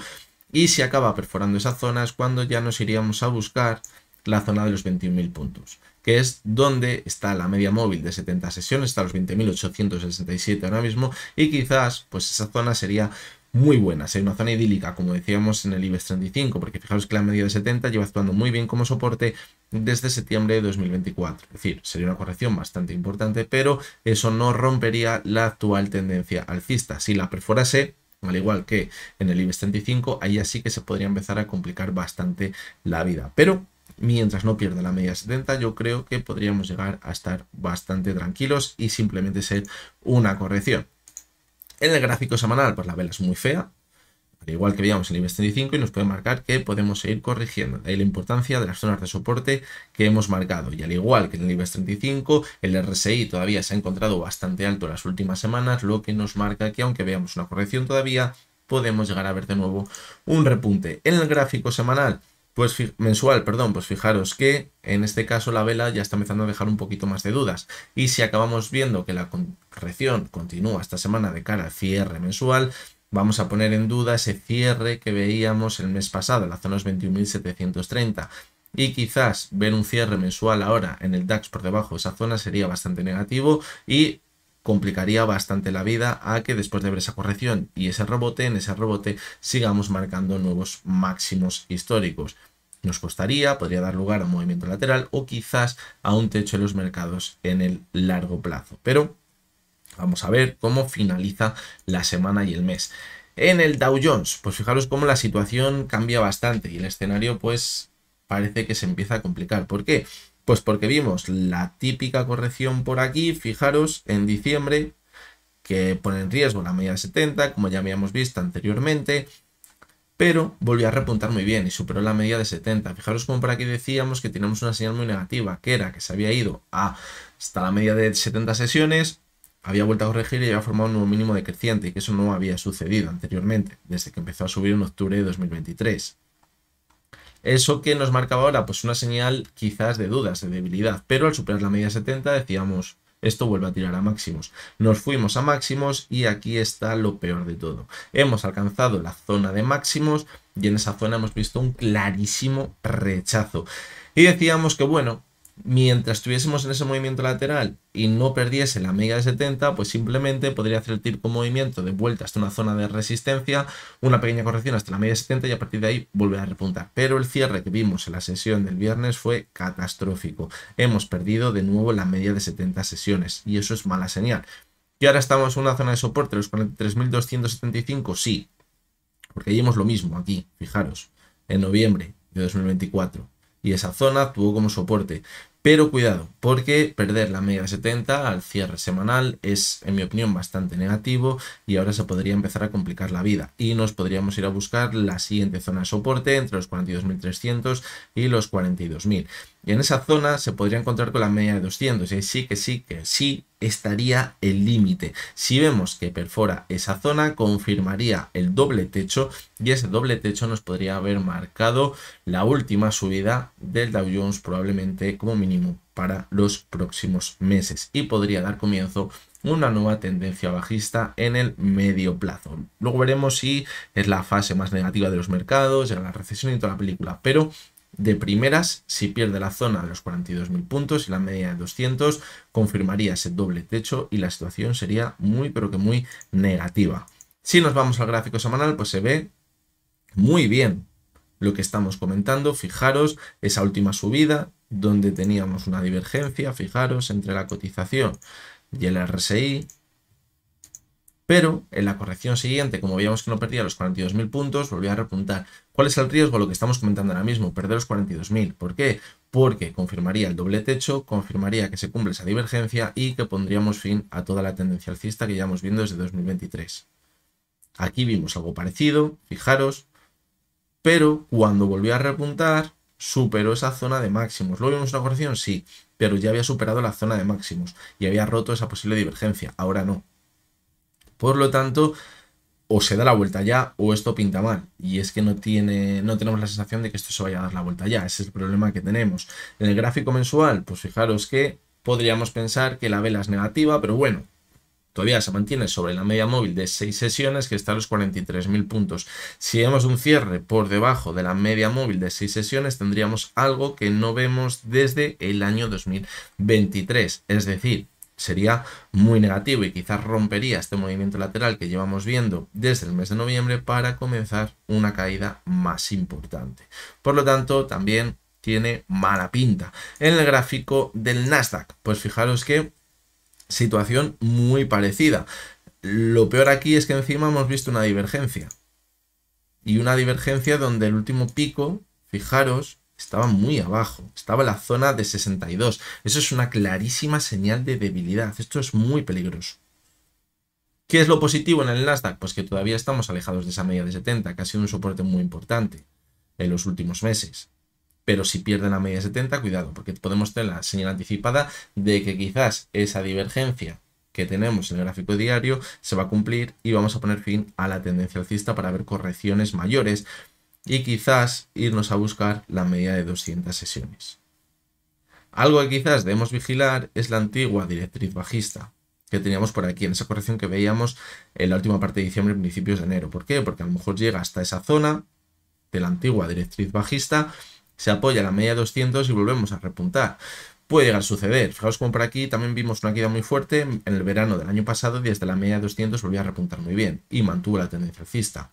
y si acaba perforando esa zona es cuando ya nos iríamos a buscar la zona de los 21.000 puntos, que es donde está la media móvil de 70 sesiones, está a los 20.867 ahora mismo, y quizás pues esa zona sería muy buenas, una zona idílica, como decíamos en el IBEX 35, porque fijaros que la media de 70 lleva actuando muy bien como soporte desde septiembre de 2024. Es decir, sería una corrección bastante importante, pero eso no rompería la actual tendencia alcista. Si la perforase, al igual que en el IBEX 35, ahí así que se podría empezar a complicar bastante la vida. Pero mientras no pierda la media de 70, yo creo que podríamos llegar a estar bastante tranquilos y simplemente ser una corrección. En el gráfico semanal, pues la vela es muy fea, al igual que veíamos en el IBEX 35, y nos puede marcar que podemos seguir corrigiendo. De ahí la importancia de las zonas de soporte que hemos marcado. Y al igual que en el IBEX 35, el RSI todavía se ha encontrado bastante alto en las últimas semanas, lo que nos marca que aunque veamos una corrección todavía, podemos llegar a ver de nuevo un repunte. En el gráfico semanal, pues mensual, perdón, pues fijaros que en este caso la vela ya está empezando a dejar un poquito más de dudas. Y si acabamos viendo que la corrección continúa esta semana de cara al cierre mensual, vamos a poner en duda ese cierre que veíamos el mes pasado, en la zona 21.730. Y quizás ver un cierre mensual ahora en el DAX por debajo de esa zona sería bastante negativo y complicaría bastante la vida a que después de ver esa corrección y ese rebote, en ese rebote sigamos marcando nuevos máximos históricos. Nos costaría, podría dar lugar a un movimiento lateral o quizás a un techo en los mercados en el largo plazo. Pero vamos a ver cómo finaliza la semana y el mes. En el Dow Jones, pues fijaros cómo la situación cambia bastante y el escenario pues parece que se empieza a complicar. ¿Por qué? Pues porque vimos la típica corrección por aquí, fijaros, en diciembre, que pone en riesgo la media de 70, como ya habíamos visto anteriormente, pero volvió a repuntar muy bien y superó la media de 70. Fijaros como por aquí decíamos que teníamos una señal muy negativa, que era que se había ido hasta la media de 70 sesiones, había vuelto a corregir y había formado un nuevo mínimo decreciente, y que eso no había sucedido anteriormente, desde que empezó a subir en octubre de 2023. ¿Eso que nos marcaba ahora? Pues una señal quizás de dudas, de debilidad, pero al superar la media 70 decíamos, esto vuelve a tirar a máximos. Nos fuimos a máximos y aquí está lo peor de todo. Hemos alcanzado la zona de máximos y en esa zona hemos visto un clarísimo rechazo. Y decíamos que bueno, mientras estuviésemos en ese movimiento lateral y no perdiese la media de 70, pues simplemente podría hacer el típico movimiento de vuelta hasta una zona de resistencia, una pequeña corrección hasta la media de 70 y a partir de ahí volver a repuntar. Pero el cierre que vimos en la sesión del viernes fue catastrófico. Hemos perdido de nuevo la media de 70 sesiones y eso es mala señal. ¿Y ahora estamos en una zona de soporte, los 43.275? Sí, porque vimos lo mismo aquí, fijaros, en noviembre de 2024. Y esa zona actuó como soporte. Pero cuidado, porque perder la media de 70 al cierre semanal es, en mi opinión, bastante negativo y ahora se podría empezar a complicar la vida. Y nos podríamos ir a buscar la siguiente zona de soporte entre los 42.300 y los 42.000. Y en esa zona se podría encontrar con la media de 200 y ahí sí estaría el límite. Si vemos que perfora esa zona, confirmaría el doble techo y ese doble techo nos podría haber marcado la última subida del Dow Jones probablemente como mínimo para los próximos meses y podría dar comienzo una nueva tendencia bajista en el medio plazo. Luego veremos si es la fase más negativa de los mercados, llega la recesión y toda la película, pero de primeras, si pierde la zona de los 42.000 puntos y la media de 200, confirmaría ese doble techo y la situación sería muy, pero que muy negativa. Si nos vamos al gráfico semanal, pues se ve muy bien lo que estamos comentando. Fijaros esa última subida donde teníamos una divergencia, fijaros, entre la cotización y el RSI. Pero en la corrección siguiente, como veíamos que no perdía los 42.000 puntos, volvió a repuntar. ¿Cuál es el riesgo? Lo que estamos comentando ahora mismo, perder los 42.000. ¿Por qué? Porque confirmaría el doble techo, confirmaría que se cumple esa divergencia y que pondríamos fin a toda la tendencia alcista que llevamos viendo desde 2023. Aquí vimos algo parecido, fijaros, pero cuando volvió a repuntar, superó esa zona de máximos. ¿Luego vimos una corrección? Sí, pero ya había superado la zona de máximos y había roto esa posible divergencia. Ahora no. Por lo tanto, o se da la vuelta ya o esto pinta mal. Y es que no tenemos la sensación de que esto se vaya a dar la vuelta ya. Ese es el problema que tenemos. En el gráfico mensual, pues fijaros que podríamos pensar que la vela es negativa, pero bueno, todavía se mantiene sobre la media móvil de 6 sesiones que está a los 43.000 puntos. Si vemos un cierre por debajo de la media móvil de 6 sesiones, tendríamos algo que no vemos desde el año 2023. Es decir, sería muy negativo y quizás rompería este movimiento lateral que llevamos viendo desde el mes de noviembre para comenzar una caída más importante. Por lo tanto, también tiene mala pinta. En el gráfico del Nasdaq, pues fijaros que situación muy parecida. Lo peor aquí es que encima hemos visto una divergencia. Y una divergencia donde el último pico, fijaros, estaba muy abajo, estaba en la zona de 62. Eso es una clarísima señal de debilidad. Esto es muy peligroso. ¿Qué es lo positivo en el Nasdaq? Pues que todavía estamos alejados de esa media de 70, que ha sido un soporte muy importante en los últimos meses. Pero si pierde la media de 70, cuidado, porque podemos tener la señal anticipada de que quizás esa divergencia que tenemos en el gráfico diario se va a cumplir y vamos a poner fin a la tendencia alcista para ver correcciones mayores y quizás irnos a buscar la media de 200 sesiones. Algo que quizás debemos vigilar es la antigua directriz bajista que teníamos por aquí, en esa corrección que veíamos en la última parte de diciembre, principios de enero. ¿Por qué? Porque a lo mejor llega hasta esa zona de la antigua directriz bajista, se apoya la media de 200 y volvemos a repuntar. Puede llegar a suceder. Fijaos como por aquí también vimos una caída muy fuerte en el verano del año pasado y desde la media de 200 volvió a repuntar muy bien y mantuvo la tendencia alcista.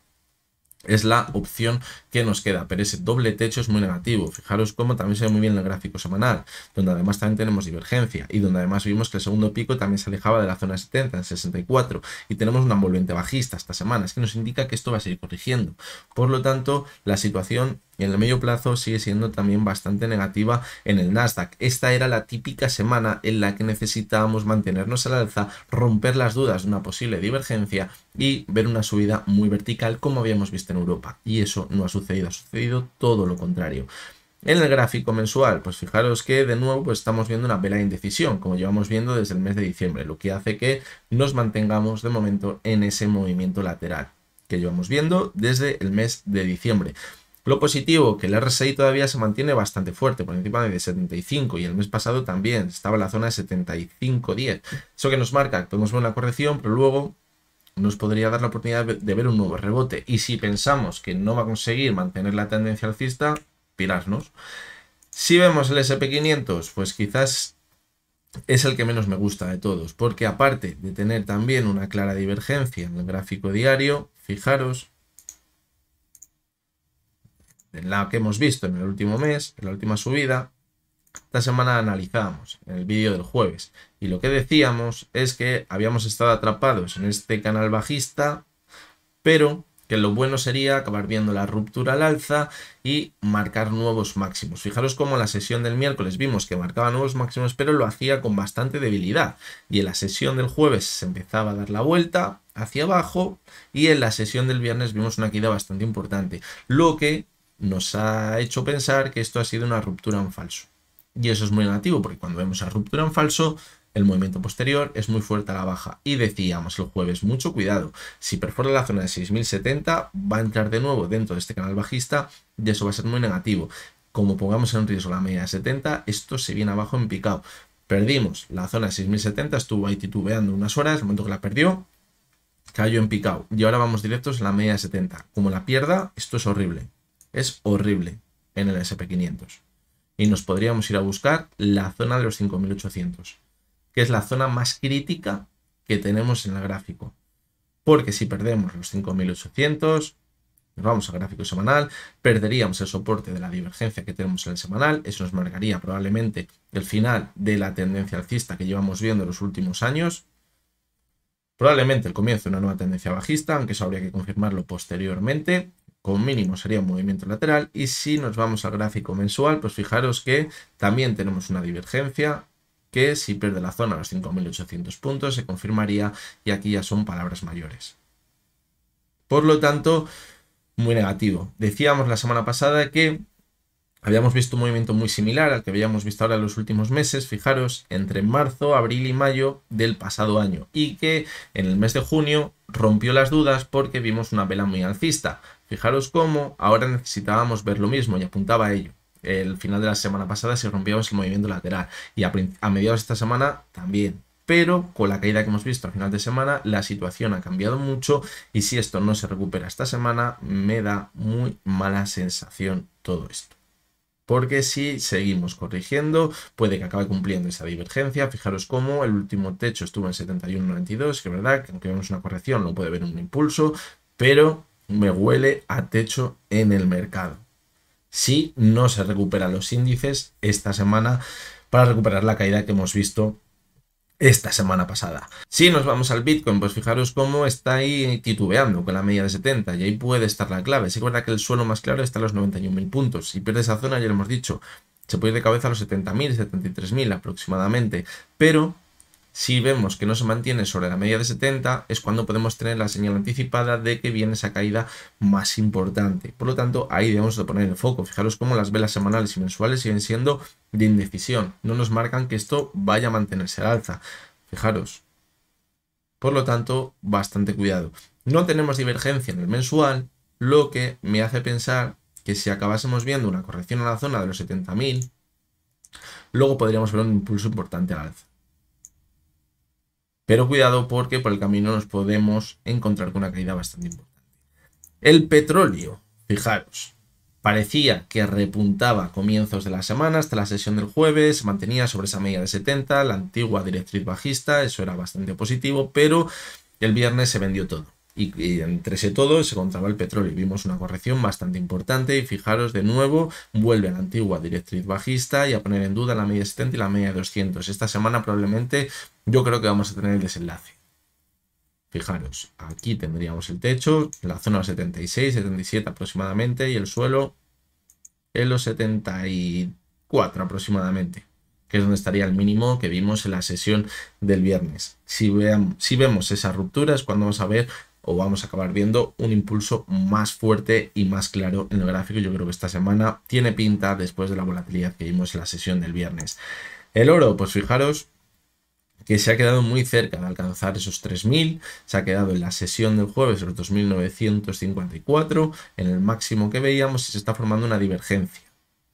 Es la opción que nos queda, pero ese doble techo es muy negativo. Fijaros cómo también se ve muy bien en el gráfico semanal, donde además también tenemos divergencia y donde además vimos que el segundo pico también se alejaba de la zona 70, en 64, y tenemos una envolvente bajista esta semana. Es que nos indica que esto va a seguir corrigiendo. Por lo tanto, la situación en el medio plazo sigue siendo también bastante negativa en el Nasdaq. Esta era la típica semana en la que necesitábamos mantenernos al alza, romper las dudas de una posible divergencia y ver una subida muy vertical como habíamos visto en Europa. Y eso no ha sucedido todo lo contrario. En el gráfico mensual, pues fijaros que de nuevo pues estamos viendo una vela de indecisión, como llevamos viendo desde el mes de diciembre, lo que hace que nos mantengamos de momento en ese movimiento lateral que llevamos viendo desde el mes de diciembre. Lo positivo, que el RSI todavía se mantiene bastante fuerte, por encima de 75, y el mes pasado también estaba en la zona de 75,10. Eso que nos marca que podemos ver una corrección, pero luego nos podría dar la oportunidad de ver un nuevo rebote. Y si pensamos que no va a conseguir mantener la tendencia alcista, pirarnos. Si vemos el SP500, pues quizás es el que menos me gusta de todos, porque aparte de tener también una clara divergencia en el gráfico diario, fijaros, en la que hemos visto en el último mes, en la última subida, esta semana analizábamos en el vídeo del jueves y lo que decíamos es que habíamos estado atrapados en este canal bajista, pero que lo bueno sería acabar viendo la ruptura al alza y marcar nuevos máximos. Fijaros cómo en la sesión del miércoles vimos que marcaba nuevos máximos, pero lo hacía con bastante debilidad. Y en la sesión del jueves se empezaba a dar la vuelta hacia abajo y en la sesión del viernes vimos una caída bastante importante, lo que nos ha hecho pensar que esto ha sido una ruptura en falso. Y eso es muy negativo porque cuando vemos la ruptura en falso, el movimiento posterior es muy fuerte a la baja. Y decíamos el jueves, mucho cuidado, si perfora la zona de 6070 va a entrar de nuevo dentro de este canal bajista y eso va a ser muy negativo. Como pongamos en riesgo la media de 70, esto se viene abajo en picado. Perdimos la zona de 6070, estuvo ahí titubeando unas horas, el momento que la perdió, cayó en picado. Y ahora vamos directos a la media de 70. Como la pierda, esto es horrible. Es horrible en el SP500. Y nos podríamos ir a buscar la zona de los 5800, que es la zona más crítica que tenemos en el gráfico. Porque si perdemos los 5800, nos vamos al gráfico semanal, perderíamos el soporte de la divergencia que tenemos en el semanal. Eso nos marcaría probablemente el final de la tendencia alcista que llevamos viendo en los últimos años. Probablemente el comienzo de una nueva tendencia bajista, aunque eso habría que confirmarlo posteriormente. Con mínimo sería un movimiento lateral. Y si nos vamos al gráfico mensual, pues fijaros que también tenemos una divergencia que si pierde la zona a los 5800 puntos se confirmaría y aquí ya son palabras mayores. Por lo tanto, muy negativo. Decíamos la semana pasada que habíamos visto un movimiento muy similar al que habíamos visto ahora en los últimos meses, fijaros, entre marzo, abril y mayo del pasado año y que en el mes de junio rompió las dudas porque vimos una vela muy alcista. Fijaros cómo ahora necesitábamos ver lo mismo y apuntaba a ello. El final de la semana pasada se rompíamos el movimiento lateral y a mediados de esta semana también. Pero con la caída que hemos visto al final de semana, la situación ha cambiado mucho y si esto no se recupera esta semana, me da muy mala sensación todo esto. porque si seguimos corrigiendo, puede que acabe cumpliendo esa divergencia. Fijaros cómo el último techo estuvo en 71,92, que es verdad que aunque vemos una corrección no puede haber un impulso, pero me huele a techo en el mercado. Si no se recuperan los índices esta semana para recuperar la caída que hemos visto esta semana pasada. Si nos vamos al Bitcoin, pues fijaros cómo está ahí titubeando con la media de 70 y ahí puede estar la clave. Sí que es verdad que el suelo más claro está a los 91.000 puntos. Si pierde esa zona, ya lo hemos dicho, se puede ir de cabeza a los 70.000, 73.000 aproximadamente. Pero si vemos que no se mantiene sobre la media de 70, es cuando podemos tener la señal anticipada de que viene esa caída más importante. Por lo tanto, ahí debemos de poner el foco. Fijaros cómo las velas semanales y mensuales siguen siendo de indecisión. No nos marcan que esto vaya a mantenerse al alza. Fijaros. Por lo tanto, bastante cuidado. No tenemos divergencia en el mensual, lo que me hace pensar que si acabásemos viendo una corrección a la zona de los 70.000, luego podríamos ver un impulso importante al alza. Pero cuidado porque por el camino nos podemos encontrar con una caída bastante importante. El petróleo, fijaros, parecía que repuntaba a comienzos de la semana hasta la sesión del jueves, se mantenía sobre esa media de 70, la antigua directriz bajista, eso era bastante positivo, pero el viernes se vendió todo. Y entre ese todo se encontraba el petróleo. Vimos una corrección bastante importante y fijaros de nuevo, vuelve a la antigua directriz bajista y a poner en duda la media de 70 y la media de 200. Esta semana probablemente yo creo que vamos a tener el desenlace. Fijaros, aquí tendríamos el techo, la zona de los 76, 77 aproximadamente y el suelo en los 74 aproximadamente, que es donde estaría el mínimo que vimos en la sesión del viernes. Si vemos esas rupturas, cuando vamos a ver o vamos a acabar viendo un impulso más fuerte y más claro en el gráfico. Yo creo que esta semana tiene pinta después de la volatilidad que vimos en la sesión del viernes. El oro, pues fijaros que se ha quedado muy cerca de alcanzar esos 3.000, se ha quedado en la sesión del jueves los 2.954, en el máximo que veíamos y se está formando una divergencia.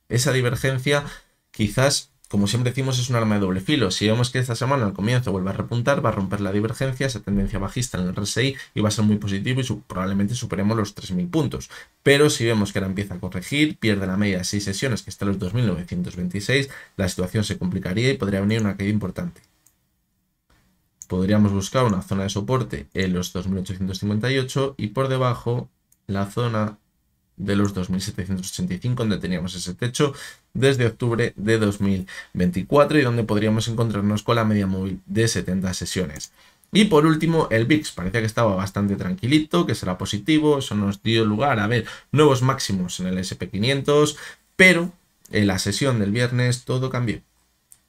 Esa divergencia quizás, como siempre decimos, es un arma de doble filo. Si vemos que esta semana al comienzo vuelve a repuntar, va a romper la divergencia, esa tendencia bajista en el RSI y va a ser muy positivo y probablemente superemos los 3.000 puntos. Pero si vemos que ahora empieza a corregir, pierde la media de 6 sesiones que está en los 2.926, la situación se complicaría y podría venir una caída importante. Podríamos buscar una zona de soporte en los 2.858 y por debajo la zona de los 2.785, donde teníamos ese techo desde octubre de 2024 y donde podríamos encontrarnos con la media móvil de 70 sesiones. Y por último, el VIX parecía que estaba bastante tranquilito, que será positivo, eso nos dio lugar a ver nuevos máximos en el SP500, pero en la sesión del viernes todo cambió.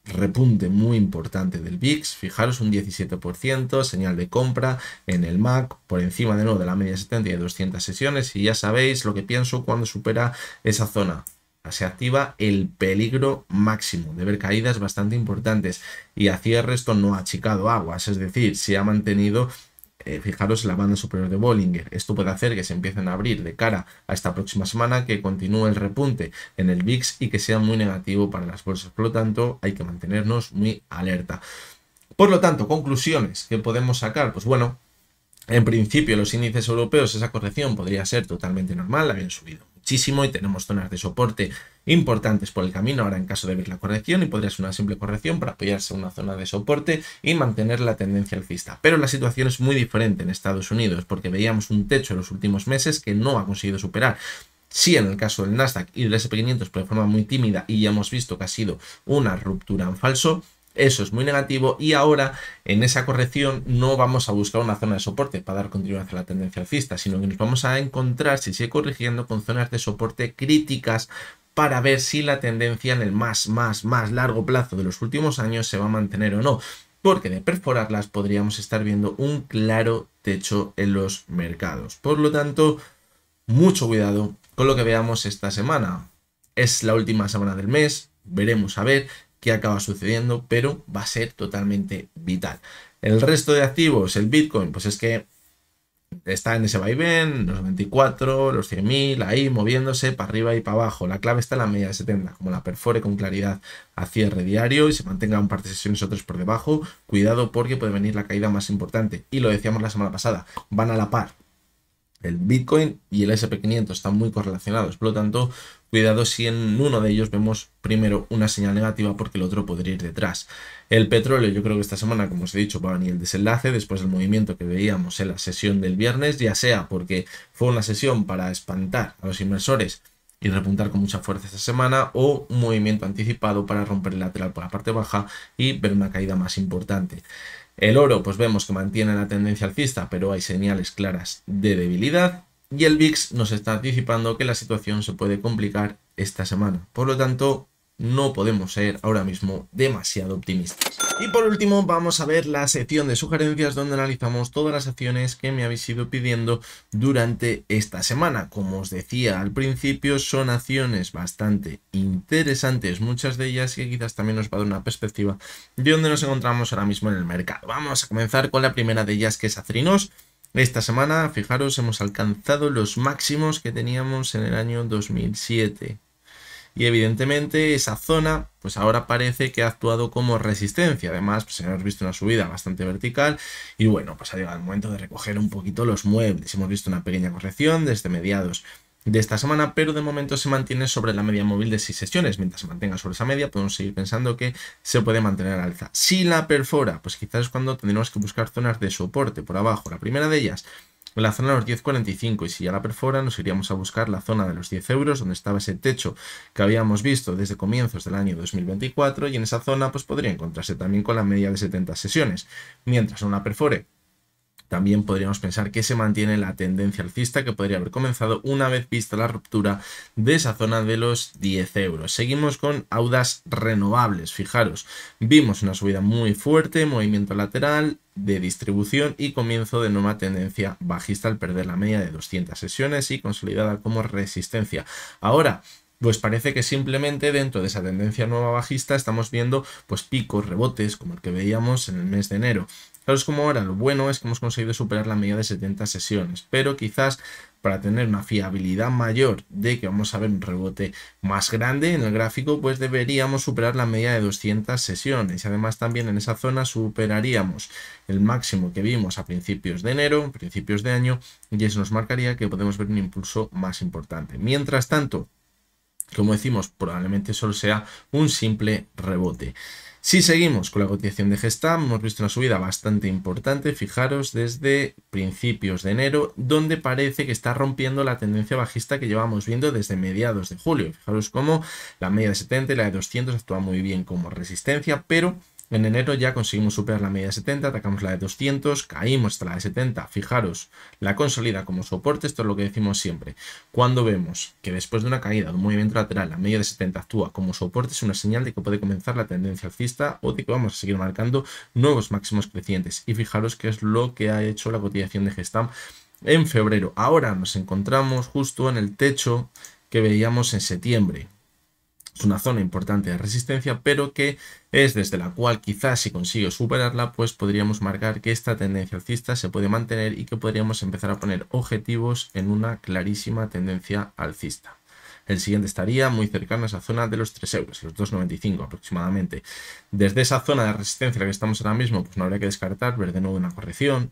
Repunte muy importante del VIX, fijaros un 17%, señal de compra en el MAC, por encima de nuevo de la media 70 y de 200 sesiones y ya sabéis lo que pienso cuando supera esa zona. Se activa el peligro máximo de ver caídas bastante importantes y a cierre esto no ha achicado aguas, es decir, se ha mantenido. Fijaros en la banda superior de Bollinger. Esto puede hacer que se empiecen a abrir de cara a esta próxima semana, que continúe el repunte en el VIX y que sea muy negativo para las bolsas. Por lo tanto, hay que mantenernos muy alerta. Por lo tanto, conclusiones que podemos sacar. Pues bueno, en principio los índices europeos, esa corrección podría ser totalmente normal, habían subido muchísimo y tenemos zonas de soporte importantes por el camino ahora en caso de ver la corrección y podría ser una simple corrección para apoyarse en una zona de soporte y mantener la tendencia alcista. Pero la situación es muy diferente en Estados Unidos porque veíamos un techo en los últimos meses que no ha conseguido superar. Sí, en el caso del Nasdaq y del SP500 pero de forma muy tímida y ya hemos visto que ha sido una ruptura en falso. Eso es muy negativo y ahora en esa corrección no vamos a buscar una zona de soporte para dar continuidad a la tendencia alcista, sino que nos vamos a encontrar, si sigue corrigiendo, con zonas de soporte críticas para ver si la tendencia en el más largo plazo de los últimos años se va a mantener o no. Porque de perforarlas podríamos estar viendo un claro techo en los mercados. Por lo tanto, mucho cuidado con lo que veamos esta semana. Es la última semana del mes, veremos a ver qué acaba sucediendo, pero va a ser totalmente vital. El resto de activos, el Bitcoin, pues es que está en ese vaivén, los 24, los 100.000, ahí moviéndose para arriba y para abajo. La clave está en la media de 70, como la perfore con claridad a cierre diario y se mantenga un par de sesiones o tres por debajo, cuidado porque puede venir la caída más importante. Y lo decíamos la semana pasada, van a la par. El Bitcoin y el SP500 están muy correlacionados, por lo tanto, cuidado si en uno de ellos vemos primero una señal negativa porque el otro podría ir detrás. El petróleo, yo creo que esta semana, como os he dicho, va a venir el desenlace después del movimiento que veíamos en la sesión del viernes, ya sea porque fue una sesión para espantar a los inversores y repuntar con mucha fuerza esta semana, o un movimiento anticipado para romper el lateral por la parte baja y ver una caída más importante. El oro, pues vemos que mantiene la tendencia alcista, pero hay señales claras de debilidad. Y el VIX nos está anticipando que la situación se puede complicar esta semana. Por lo tanto, no podemos ser ahora mismo demasiado optimistas. Y por último, vamos a ver la sección de sugerencias donde analizamos todas las acciones que me habéis ido pidiendo durante esta semana. Como os decía al principio, son acciones bastante interesantes, muchas de ellas, que quizás también nos va a dar una perspectiva de dónde nos encontramos ahora mismo en el mercado. Vamos a comenzar con la primera de ellas, que es Acerinox. Esta semana, fijaros, hemos alcanzado los máximos que teníamos en el año 2007. Y evidentemente esa zona, pues ahora parece que ha actuado como resistencia. Además, pues hemos visto una subida bastante vertical y bueno, pues ha llegado el momento de recoger un poquito los muebles. Hemos visto una pequeña corrección desde mediados de esta semana, pero de momento se mantiene sobre la media móvil de 6 sesiones. Mientras se mantenga sobre esa media, podemos seguir pensando que se puede mantener al alza. Si la perfora, pues quizás es cuando tendremos que buscar zonas de soporte por abajo. La primera de ellas, la zona de los 10,45, y si ya la perfora, nos iríamos a buscar la zona de los 10 euros, donde estaba ese techo que habíamos visto desde comienzos del año 2024, y en esa zona pues podría encontrarse también con la media de 70 sesiones. Mientras no la perfore, también podríamos pensar que se mantiene la tendencia alcista que podría haber comenzado una vez vista la ruptura de esa zona de los 10 euros. Seguimos con Audas Renovables. Fijaros, vimos una subida muy fuerte, movimiento lateral de distribución y comienzo de nueva tendencia bajista al perder la media de 200 sesiones y consolidada como resistencia. Ahora, pues parece que simplemente dentro de esa tendencia nueva bajista estamos viendo pues picos, rebotes, como el que veíamos en el mes de enero. Claro, es como ahora, lo bueno es que hemos conseguido superar la media de 70 sesiones, pero quizás para tener una fiabilidad mayor de que vamos a ver un rebote más grande en el gráfico, pues deberíamos superar la media de 200 sesiones. Y además también en esa zona superaríamos el máximo que vimos a principios de enero, principios de año, y eso nos marcaría que podemos ver un impulso más importante. Mientras tanto, como decimos, probablemente solo sea un simple rebote. Si seguimos con la cotización de Gestamp, hemos visto una subida bastante importante, fijaros, desde principios de enero, donde parece que está rompiendo la tendencia bajista que llevamos viendo desde mediados de julio. Fijaros cómo la media de 70 y la de 200 actúa muy bien como resistencia, pero en enero ya conseguimos superar la media de 70, atacamos la de 200, caímos hasta la de 70, fijaros, la consolida como soporte. Esto es lo que decimos siempre. Cuando vemos que después de una caída, de un movimiento lateral, la media de 70 actúa como soporte, es una señal de que puede comenzar la tendencia alcista o de que vamos a seguir marcando nuevos máximos crecientes. Y fijaros qué es lo que ha hecho la cotización de Gestamp en febrero. Ahora nos encontramos justo en el techo que veíamos en septiembre. Es una zona importante de resistencia, pero que es desde la cual quizás si consigo superarla, pues podríamos marcar que esta tendencia alcista se puede mantener y que podríamos empezar a poner objetivos en una clarísima tendencia alcista. El siguiente estaría muy cercano a esa zona de los 3 euros, los 2,95 aproximadamente. Desde esa zona de resistencia en la que estamos ahora mismo, pues no habría que descartar ver de nuevo una corrección.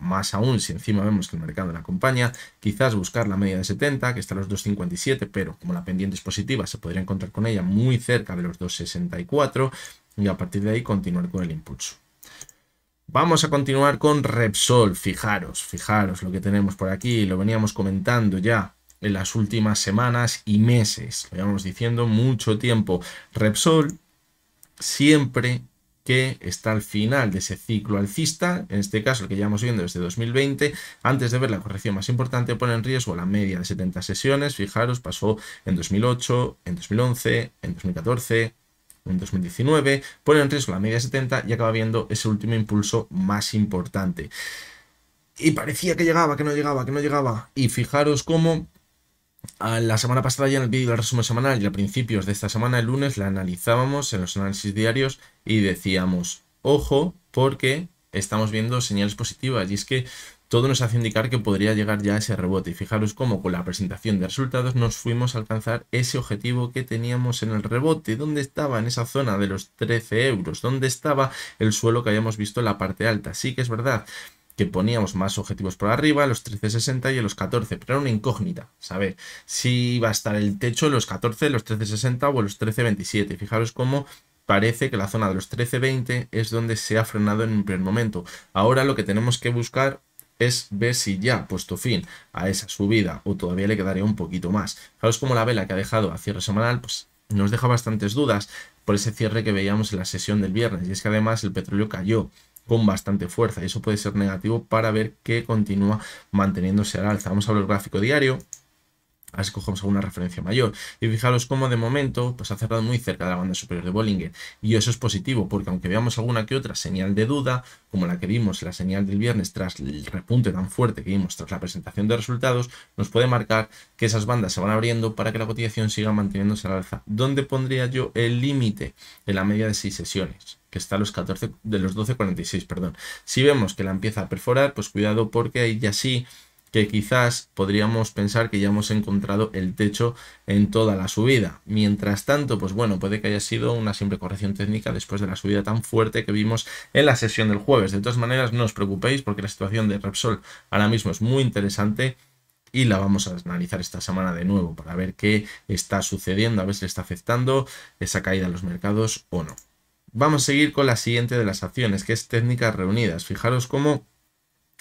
Más aún si encima vemos que el mercado la acompaña, quizás buscar la media de 70, que está a los 2,57, pero como la pendiente es positiva, se podría encontrar con ella muy cerca de los 2,64 y a partir de ahí continuar con el impulso. Vamos a continuar con Repsol. Fijaros lo que tenemos por aquí, lo veníamos comentando ya en las últimas semanas y meses, lo llevamos diciendo mucho tiempo. Repsol siempre que está al final de ese ciclo alcista, en este caso el que llevamos viendo desde 2020, antes de ver la corrección más importante, pone en riesgo la media de 70 sesiones. Fijaros, pasó en 2008, en 2011, en 2014, en 2019, pone en riesgo la media de 70 y acaba viendo ese último impulso más importante. Y parecía que llegaba, que no llegaba. Y fijaros cómo la semana pasada, ya en el vídeo del resumen semanal y a principios de esta semana, el lunes, la analizábamos en los análisis diarios y decíamos, ojo, porque estamos viendo señales positivas y es que todo nos hace indicar que podría llegar ya ese rebote. Y fijaros cómo con la presentación de resultados nos fuimos a alcanzar ese objetivo que teníamos en el rebote. ¿Dónde estaba? En esa zona de los 13 euros. ¿Dónde estaba el suelo que habíamos visto en la parte alta? Sí que es verdad que poníamos más objetivos por arriba, los 13.60 y los 14, pero era una incógnita, saber si iba a estar el techo en los 14, los 13.60 o en los 13.27. Fijaros cómo parece que la zona de los 13.20 es donde se ha frenado en un primer momento. Ahora lo que tenemos que buscar es ver si ya ha puesto fin a esa subida o todavía le quedaría un poquito más. Fijaros cómo la vela que ha dejado a cierre semanal pues nos deja bastantes dudas por ese cierre que veíamos en la sesión del viernes, y es que además el petróleo cayó con bastante fuerza y eso puede ser negativo para ver que continúa manteniéndose al alza. Vamos a ver el gráfico diario. A ver si cogemos alguna referencia mayor. Y fijaros cómo de momento pues ha cerrado muy cerca de la banda superior de Bollinger. Y eso es positivo, porque aunque veamos alguna que otra señal de duda, como la que vimos, la señal del viernes tras el repunte tan fuerte que vimos tras la presentación de resultados, nos puede marcar que esas bandas se van abriendo para que la cotización siga manteniéndose al alza. ¿Dónde pondría yo el límite? En la media de 6 sesiones, que está a los 14, de los 12.46, perdón. Si vemos que la empieza a perforar, pues cuidado, porque ahí ya sí que quizás podríamos pensar que ya hemos encontrado el techo en toda la subida. Mientras tanto, pues bueno, puede que haya sido una simple corrección técnica después de la subida tan fuerte que vimos en la sesión del jueves. De todas maneras, no os preocupéis porque la situación de Repsol ahora mismo es muy interesante y la vamos a analizar esta semana de nuevo para ver qué está sucediendo, a ver si le está afectando esa caída en los mercados o no. Vamos a seguir con la siguiente de las acciones, que es técnicas reunidas. Fijaros cómo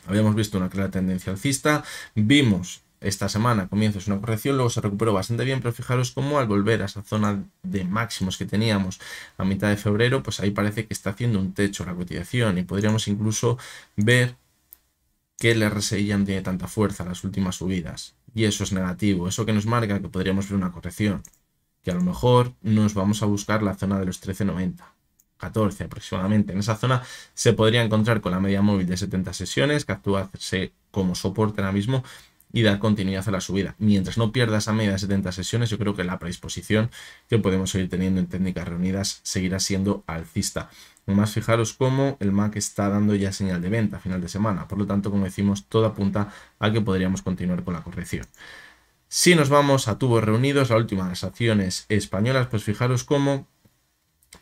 habíamos visto una clara tendencia alcista, vimos esta semana comienzos una corrección, luego se recuperó bastante bien, pero fijaros cómo al volver a esa zona de máximos que teníamos a mitad de febrero, pues ahí parece que está haciendo un techo la cotización y podríamos incluso ver que el RSI ya no tiene tanta fuerza en las últimas subidas. Y eso es negativo, eso que nos marca que podríamos ver una corrección, que a lo mejor nos vamos a buscar la zona de los 13.90. 14 aproximadamente. En esa zona se podría encontrar con la media móvil de 70 sesiones que actúa como soporte ahora mismo y dar continuidad a la subida. Mientras no pierda esa media de 70 sesiones, yo creo que la predisposición que podemos seguir teniendo en técnicas reunidas seguirá siendo alcista. Además, fijaros cómo el MAC está dando ya señal de venta a final de semana. Por lo tanto, como decimos, todo apunta a que podríamos continuar con la corrección. Si nos vamos a tubos reunidos, la última de las acciones españolas, pues fijaros cómo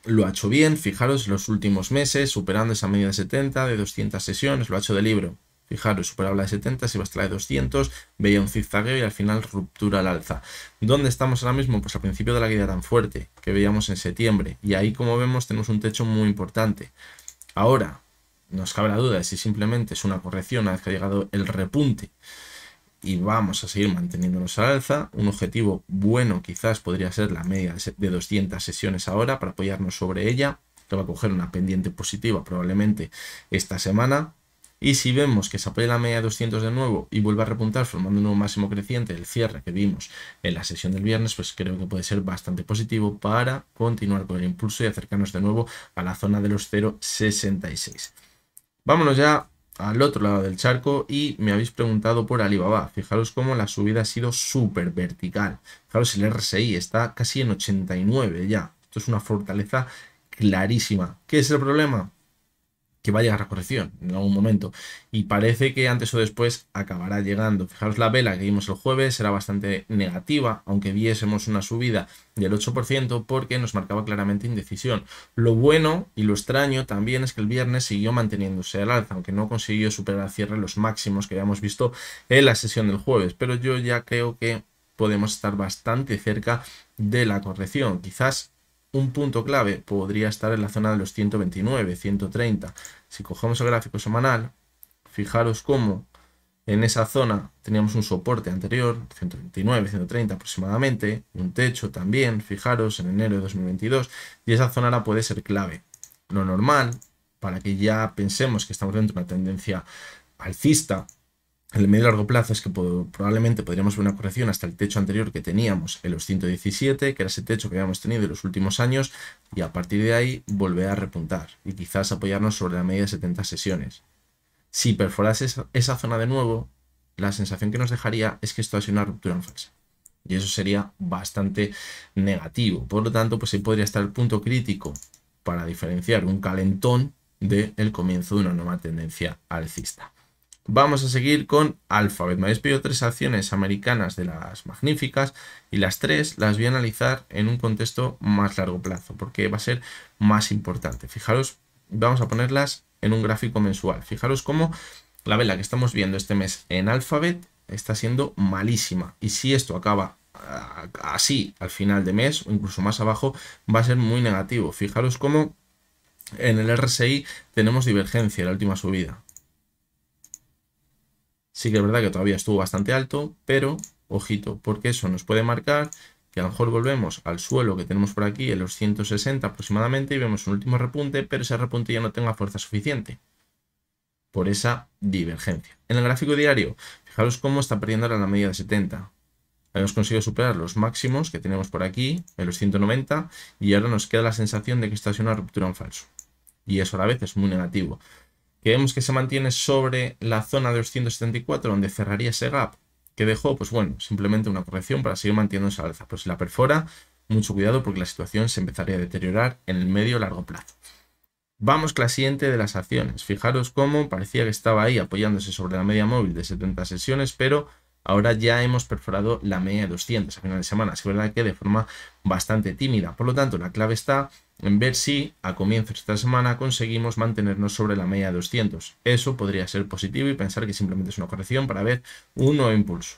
lo ha hecho bien, fijaros, los últimos meses, superando esa media de 70, de 200 sesiones, lo ha hecho de libro. Fijaros, superaba la de 70, se iba hasta la de 200, veía un zigzagueo y al final ruptura al alza. ¿Dónde estamos ahora mismo? Pues al principio de la caída tan fuerte que veíamos en septiembre. Y ahí, como vemos, tenemos un techo muy importante. Ahora, nos cabe la duda de si simplemente es una corrección una vez que ha llegado el repunte y vamos a seguir manteniéndonos al alza. Un objetivo bueno quizás podría ser la media de 200 sesiones ahora para apoyarnos sobre ella, que va a coger una pendiente positiva probablemente esta semana. Y si vemos que se apoya la media de 200 de nuevo y vuelve a repuntar formando un nuevo máximo creciente, el cierre que vimos en la sesión del viernes, pues creo que puede ser bastante positivo para continuar con el impulso y acercarnos de nuevo a la zona de los 0.66. Vámonos ya al otro lado del charco y me habéis preguntado por Alibaba. Fijaros cómo la subida ha sido súper vertical. Fijaros, el RSI está casi en 89 ya. Esto es una fortaleza clarísima. ¿Qué es el problema? Que va a llegar la corrección en algún momento y parece que antes o después acabará llegando. Fijaros, la vela que vimos el jueves era bastante negativa, aunque viésemos una subida del 8% porque nos marcaba claramente indecisión. Lo bueno y lo extraño también es que el viernes siguió manteniéndose al alza, aunque no consiguió superar al cierre los máximos que habíamos visto en la sesión del jueves, pero yo ya creo que podemos estar bastante cerca de la corrección. Quizás un punto clave podría estar en la zona de los 129, 130. Si cogemos el gráfico semanal, fijaros cómo en esa zona teníamos un soporte anterior, 129, 130 aproximadamente, un techo también, fijaros, en enero de 2022, y esa zona ahora puede ser clave. Lo normal, para que ya pensemos que estamos dentro de una tendencia alcista, en el medio y largo plazo, es que probablemente podríamos ver una corrección hasta el techo anterior que teníamos en los 117, que era ese techo que habíamos tenido en los últimos años, y a partir de ahí volver a repuntar y quizás apoyarnos sobre la media de 70 sesiones. Si perforase esa zona de nuevo, la sensación que nos dejaría es que esto ha sido una ruptura en falsa. Y eso sería bastante negativo. Por lo tanto, pues ahí podría estar el punto crítico para diferenciar un calentón del comienzo de una nueva tendencia alcista. Vamos a seguir con Alphabet. Me habéis pedido 3 acciones americanas de las magníficas y las 3 las voy a analizar en un contexto más largo plazo porque va a ser más importante. Fijaros, vamos a ponerlas en un gráfico mensual. Fijaros cómo La vela que estamos viendo este mes en Alphabet está siendo malísima. Y si esto acaba así al final de mes o incluso más abajo, va a ser muy negativo. Fijaros cómo en el RSI tenemos divergencia en la última subida. Sí que es verdad que todavía estuvo bastante alto, pero ojito, porque eso nos puede marcar que a lo mejor volvemos al suelo que tenemos por aquí, en los 160 aproximadamente, y vemos un último repunte, pero ese repunte ya no tenga fuerza suficiente por esa divergencia. En el gráfico diario, fijaros cómo está perdiendo ahora la media de 70. Hemos conseguido superar los máximos que tenemos por aquí, en los 190, y ahora nos queda la sensación de que esta es una ruptura en falso. Y eso a la vez es muy negativo. Que vemos que se mantiene sobre la zona de los 174, donde cerraría ese gap que dejó, pues bueno, simplemente una corrección para seguir manteniendo esa alza. Pero si la perfora, mucho cuidado porque la situación se empezaría a deteriorar en el medio largo plazo. Vamos con la siguiente de las acciones. Fijaros cómo parecía que estaba ahí apoyándose sobre la media móvil de 70 sesiones, pero ahora ya hemos perforado la media de 200 a final de semana. Es verdad que de forma bastante tímida. Por lo tanto, la clave está en ver si a comienzos de esta semana conseguimos mantenernos sobre la media de 200. Eso podría ser positivo y pensar que simplemente es una corrección para ver un nuevo impulso.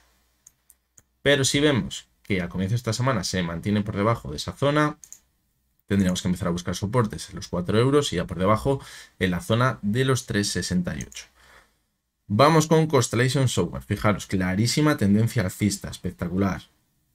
Pero si vemos que a comienzos de esta semana se mantiene por debajo de esa zona, tendríamos que empezar a buscar soportes en los 4 euros y ya por debajo en la zona de los 3,68. Vamos con Constellation Software. Fijaros, clarísima tendencia alcista, espectacular.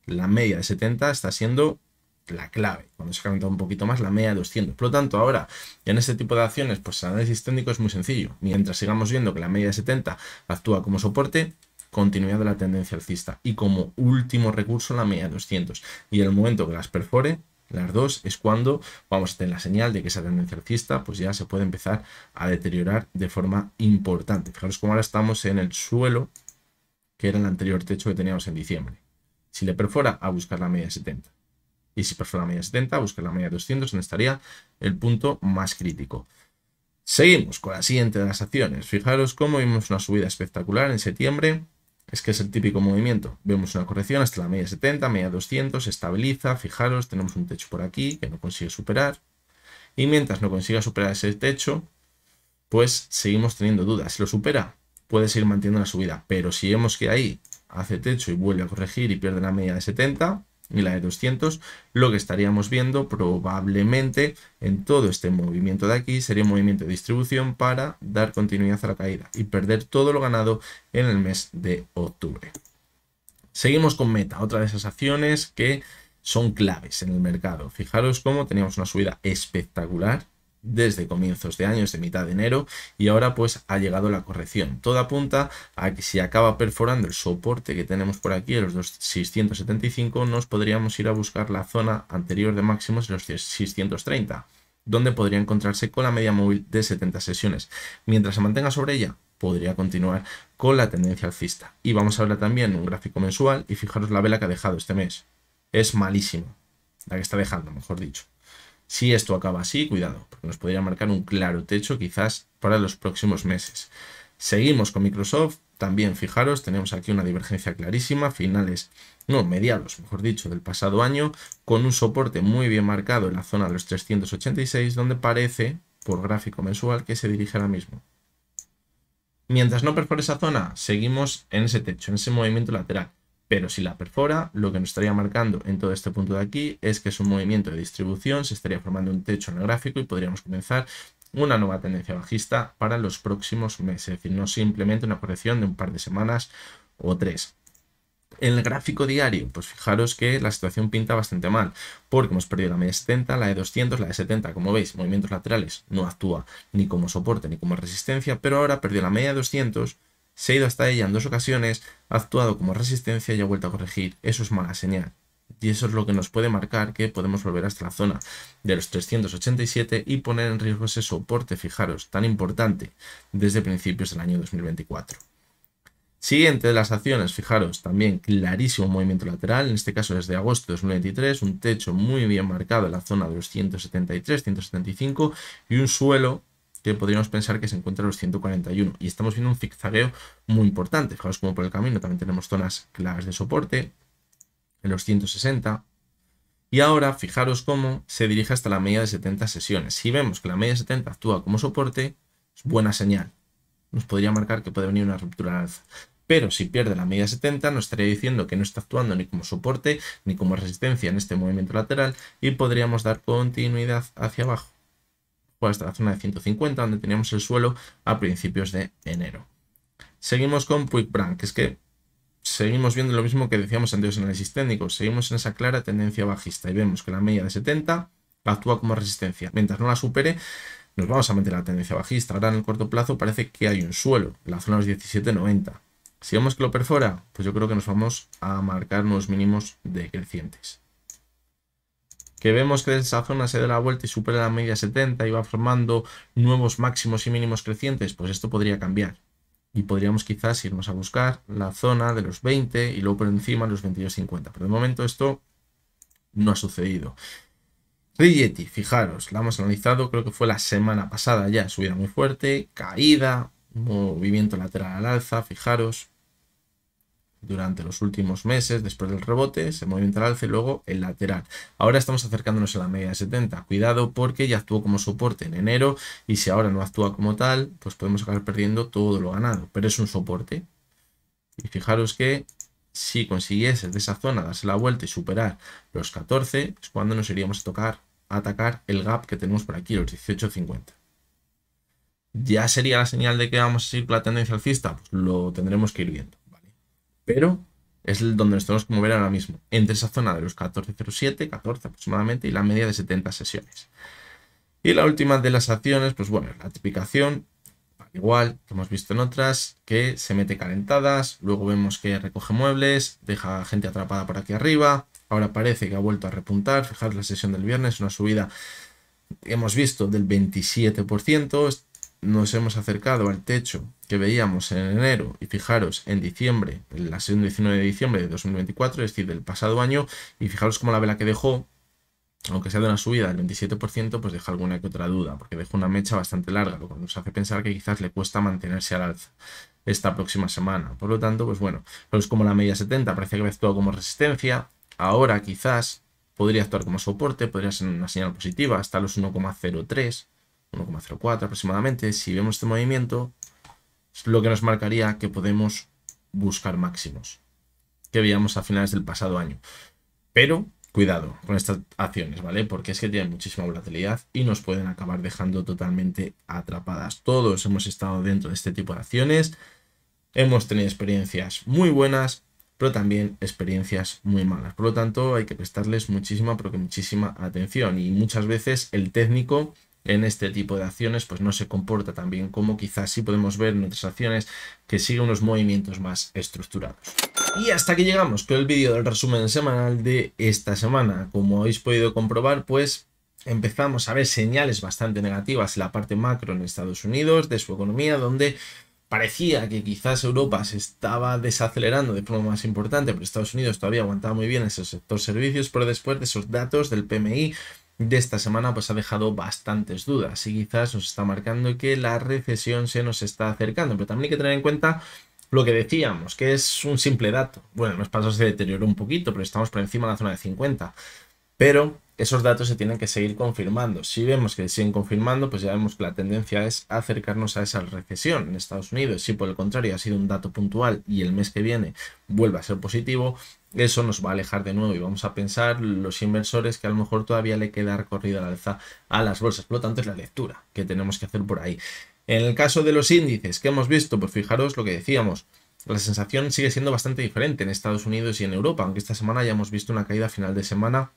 La media de 70 está siendo la clave. Cuando se ha calentado un poquito más, la media de 200. Por lo tanto, ahora, en este tipo de acciones, pues el análisis técnico es muy sencillo. Mientras sigamos viendo que la media de 70 actúa como soporte, continuidad de la tendencia alcista. Y como último recurso, la media de 200. Y en el momento que las perfore, las dos, es cuando vamos a tener la señal de que esa tendencia alcista pues ya se puede empezar a deteriorar de forma importante. Fijaros cómo ahora estamos en el suelo, que era el anterior techo que teníamos en diciembre. Si le perfora, a buscar la media de 70. Y si perfora la media de 70, a buscar la media de 200, donde estaría el punto más crítico. Seguimos con la siguiente de las acciones. Fijaros cómo vimos una subida espectacular en septiembre. Es que es el típico movimiento. Vemos una corrección hasta la media 70, media 200, se estabiliza. Fijaros, tenemos un techo por aquí que no consigue superar. Y mientras no consiga superar ese techo, pues seguimos teniendo dudas. Si lo supera, puede seguir manteniendo la subida. Pero si vemos que ahí hace techo y vuelve a corregir y pierde la media de 70 y la de 200, lo que estaríamos viendo probablemente en todo este movimiento de aquí sería un movimiento de distribución para dar continuidad a la caída y perder todo lo ganado en el mes de octubre. Seguimos con Meta, otra de esas acciones que son claves en el mercado. Fijaros cómo teníamos una subida espectacular desde comienzos de año, desde mitad de enero, y ahora pues ha llegado la corrección. Todo apunta a que si acaba perforando el soporte que tenemos por aquí, los 675, nos podríamos ir a buscar la zona anterior de máximos de los 630, donde podría encontrarse con la media móvil de 70 sesiones. Mientras se mantenga sobre ella, podría continuar con la tendencia alcista. Y vamos a ver también un gráfico mensual y fijaros la vela que ha dejado este mes. Es malísima, la que está dejando, mejor dicho. Si esto acaba así, cuidado, porque nos podría marcar un claro techo quizás para los próximos meses. Seguimos con Microsoft. También fijaros, tenemos aquí una divergencia clarísima, mediados, mejor dicho, del pasado año, con un soporte muy bien marcado en la zona de los 386, donde parece, por gráfico mensual, que se dirige ahora mismo. Mientras no perfore esa zona, seguimos en ese techo, en ese movimiento lateral. Pero si la perfora, lo que nos estaría marcando en todo este punto de aquí es que es un movimiento de distribución, se estaría formando un techo en el gráfico y podríamos comenzar una nueva tendencia bajista para los próximos meses. Es decir, no simplemente una corrección de un par de semanas o 3. En el gráfico diario, pues fijaros que la situación pinta bastante mal, porque hemos perdido la media de 70, la de 200, la de 70, como veis, movimientos laterales no actúa ni como soporte ni como resistencia, pero ahora perdió la media de 200, se ha ido hasta ella en 2 ocasiones, ha actuado como resistencia y ha vuelto a corregir. Eso es mala señal. Y eso es lo que nos puede marcar que podemos volver hasta la zona de los 387 y poner en riesgo ese soporte, fijaros, tan importante desde principios del año 2024. Siguiente de las acciones, fijaros, también clarísimo movimiento lateral, en este caso desde agosto de 2023, un techo muy bien marcado en la zona de los 173, 175 y un suelo que podríamos pensar que se encuentra en los 141. Y estamos viendo un zigzagueo muy importante. Fijaros como por el camino también tenemos zonas claves de soporte en los 160. Y ahora fijaros cómo se dirige hasta la media de 70 sesiones. Si vemos que la media de 70 actúa como soporte, es buena señal. nos podría marcar que puede venir una ruptura al alza. Pero si pierde la media 70, nos estaría diciendo que no está actuando ni como soporte ni como resistencia en este movimiento lateral y podríamos dar continuidad hacia abajo, hasta la zona de 150, donde teníamos el suelo a principios de enero. Seguimos con Quick Brand, que es que seguimos viendo lo mismo que decíamos antes en análisis técnicos. Seguimos en esa clara tendencia bajista y vemos que la media de 70 actúa como resistencia. Mientras no la supere, nos vamos a meter a la tendencia bajista. Ahora en el corto plazo parece que hay un suelo, la zona de los 17.90. Si vemos que lo perfora, pues yo creo que nos vamos a marcar nuevos mínimos decrecientes. Que vemos que esa zona se da la vuelta y supera la media 70 y va formando nuevos máximos y mínimos crecientes, pues esto podría cambiar. Y podríamos quizás irnos a buscar la zona de los 20 y luego por encima los 22.50. Pero de momento esto no ha sucedido. Rigetti, fijaros, la hemos analizado, creo que fue la semana pasada ya, subida muy fuerte, caída, movimiento lateral al alza, fijaros. Durante los últimos meses, después del rebote, ese movimiento al alza y luego el lateral. Ahora estamos acercándonos a la media de 70. Cuidado porque ya actuó como soporte en enero y si ahora no actúa como tal, pues podemos acabar perdiendo todo lo ganado. Pero es un soporte. Y fijaros que si consiguiese de esa zona darse la vuelta y superar los 14, es cuando nos iríamos a atacar el gap que tenemos por aquí, los 18.50. ¿Ya sería la señal de que vamos a seguir con la tendencia alcista? Pues lo tendremos que ir viendo. Pero es donde nos tenemos que mover ahora mismo, entre esa zona de los 14.07, 14 aproximadamente, y la media de 70 sesiones. Y la última de las acciones, pues bueno, la tipificación, igual que hemos visto en otras, que se mete calentadas, luego vemos que recoge muebles, deja gente atrapada por aquí arriba, ahora parece que ha vuelto a repuntar. Fijaros la sesión del viernes, una subida que hemos visto del 27%, nos hemos acercado al techo que veíamos en enero y fijaros en diciembre, en la sesión 19 de diciembre de 2024, es decir, del pasado año, y fijaros cómo la vela que dejó, aunque sea de una subida del 27%, pues deja alguna que otra duda, porque deja una mecha bastante larga, lo que nos hace pensar que quizás le cuesta mantenerse al alza esta próxima semana. Por lo tanto, pues bueno, pues como la media 70 parece que había actuado como resistencia, ahora quizás podría actuar como soporte, podría ser una señal positiva hasta los 1,03, 1,04 aproximadamente. Si vemos este movimiento, es lo que nos marcaría que podemos buscar máximos que veíamos a finales del pasado año. Pero cuidado con estas acciones, ¿vale? Porque es que tienen muchísima volatilidad y nos pueden acabar dejando totalmente atrapadas. Todos hemos estado dentro de este tipo de acciones, hemos tenido experiencias muy buenas, pero también experiencias muy malas. Por lo tanto, hay que prestarles muchísima, pero que muchísima atención. Y muchas veces el técnico en este tipo de acciones pues no se comporta tan bien como quizás sí podemos ver en otras acciones que siguen unos movimientos más estructurados. Y hasta aquí llegamos con el vídeo del resumen semanal de esta semana. Como habéis podido comprobar, pues empezamos a ver señales bastante negativas en la parte macro en Estados Unidos de su economía, donde parecía que quizás Europa se estaba desacelerando de forma más importante, pero Estados Unidos todavía aguantaba muy bien ese sector servicios, pero después de esos datos del PMI de esta semana pues ha dejado bastantes dudas y quizás nos está marcando que la recesión se nos está acercando, pero también hay que tener en cuenta lo que decíamos, que es un simple dato. Bueno, los pasos se deterioró un poquito, pero estamos por encima de la zona de 50. Pero esos datos se tienen que seguir confirmando. Si vemos que siguen confirmando, pues ya vemos que la tendencia es acercarnos a esa recesión en Estados Unidos. Si por el contrario ha sido un dato puntual y el mes que viene vuelve a ser positivo, eso nos va a alejar de nuevo y vamos a pensar los inversores que a lo mejor todavía le queda recorrido al alza a las bolsas. Por lo tanto, es la lectura que tenemos que hacer por ahí. En el caso de los índices que hemos visto, pues fijaros lo que decíamos. La sensación sigue siendo bastante diferente en Estados Unidos y en Europa, aunque esta semana ya hemos visto una caída a final de semana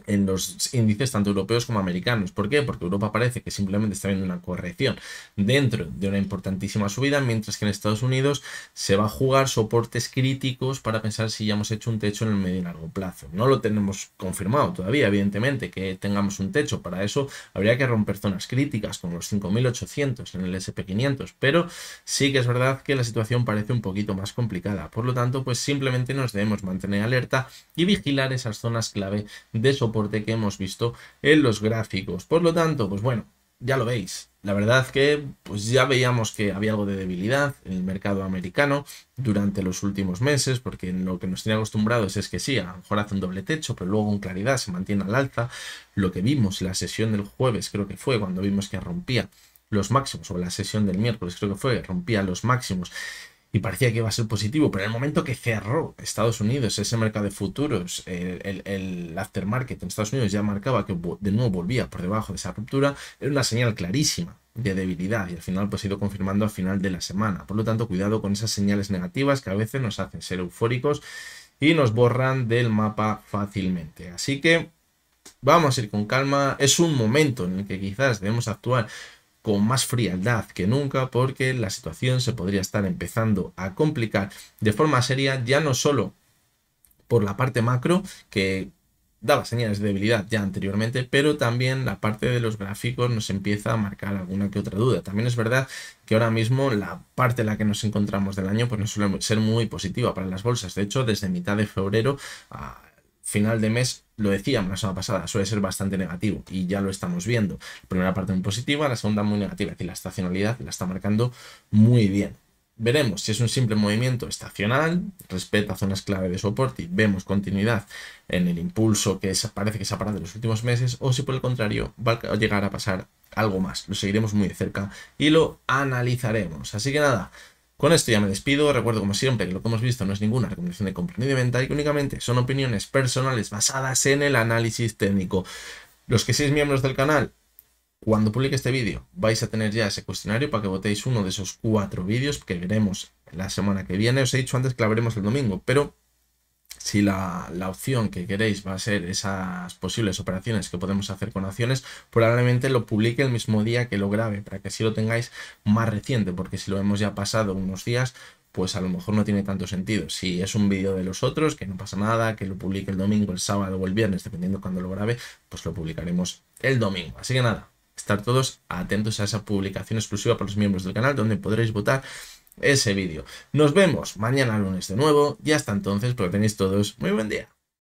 en los índices tanto europeos como americanos. ¿Por qué? Porque Europa parece que simplemente está viendo una corrección dentro de una importantísima subida, mientras que en Estados Unidos se va a jugar soportes críticos para pensar si ya hemos hecho un techo en el medio y largo plazo. No lo tenemos confirmado todavía, evidentemente, que tengamos un techo. Para eso habría que romper zonas críticas como los 5.800 en el SP500, pero sí que es verdad que la situación parece un poquito más complicada. Por lo tanto, pues simplemente nos debemos mantener alerta y vigilar esas zonas clave de soporte que hemos visto en los gráficos. Por lo tanto, pues bueno, ya lo veis. La verdad que pues ya veíamos que había algo de debilidad en el mercado americano durante los últimos meses, porque lo que nos tiene acostumbrados es que sí, a lo mejor hace un doble techo, pero luego con claridad se mantiene al alza. Lo que vimos en la sesión del jueves, creo que fue cuando vimos que rompía los máximos, o la sesión del miércoles creo que fue, rompía los máximos y parecía que iba a ser positivo, pero en el momento que cerró Estados Unidos, ese mercado de futuros, el aftermarket en Estados Unidos ya marcaba que de nuevo volvía por debajo de esa ruptura, era una señal clarísima de debilidad y al final pues ha ido confirmando al final de la semana. Por lo tanto, cuidado con esas señales negativas que a veces nos hacen ser eufóricos y nos borran del mapa fácilmente. Así que vamos a ir con calma, es un momento en el que quizás debemos actuar con más frialdad que nunca porque la situación se podría estar empezando a complicar de forma seria, ya no solo por la parte macro que daba señales de debilidad ya anteriormente, pero también la parte de los gráficos nos empieza a marcar alguna que otra duda. También es verdad que ahora mismo la parte en la que nos encontramos del año pues no suele ser muy positiva para las bolsas. De hecho, desde mitad de febrero a final de mes, lo decíamos la semana pasada, suele ser bastante negativo y ya lo estamos viendo. La primera parte muy positiva, la segunda muy negativa, es decir, la estacionalidad la está marcando muy bien. Veremos si es un simple movimiento estacional, respeta zonas clave de soporte y vemos continuidad en el impulso que parece que se ha parado en los últimos meses, o si por el contrario va a llegar a pasar algo más. Lo seguiremos muy de cerca y lo analizaremos. Así que nada, con esto ya me despido. Recuerdo como siempre que lo que hemos visto no es ninguna recomendación de compra ni de venta y que únicamente son opiniones personales basadas en el análisis técnico. Los que sois miembros del canal, cuando publique este vídeo vais a tener ya ese cuestionario para que votéis uno de esos 4 vídeos que veremos la semana que viene. Os he dicho antes que la veremos el domingo, pero si la opción que queréis va a ser esas posibles operaciones que podemos hacer con acciones, probablemente lo publique el mismo día que lo grabe, para que así lo tengáis más reciente, porque si lo hemos ya pasado unos días, pues a lo mejor no tiene tanto sentido. Si es un vídeo de los otros, que no pasa nada, que lo publique el domingo, el sábado o el viernes, dependiendo cuando lo grabe, pues lo publicaremos el domingo. Así que nada, estar todos atentos a esa publicación exclusiva para los miembros del canal, donde podréis votar ese vídeo. Nos vemos mañana lunes de nuevo y hasta entonces, pero tenéis todos muy buen día.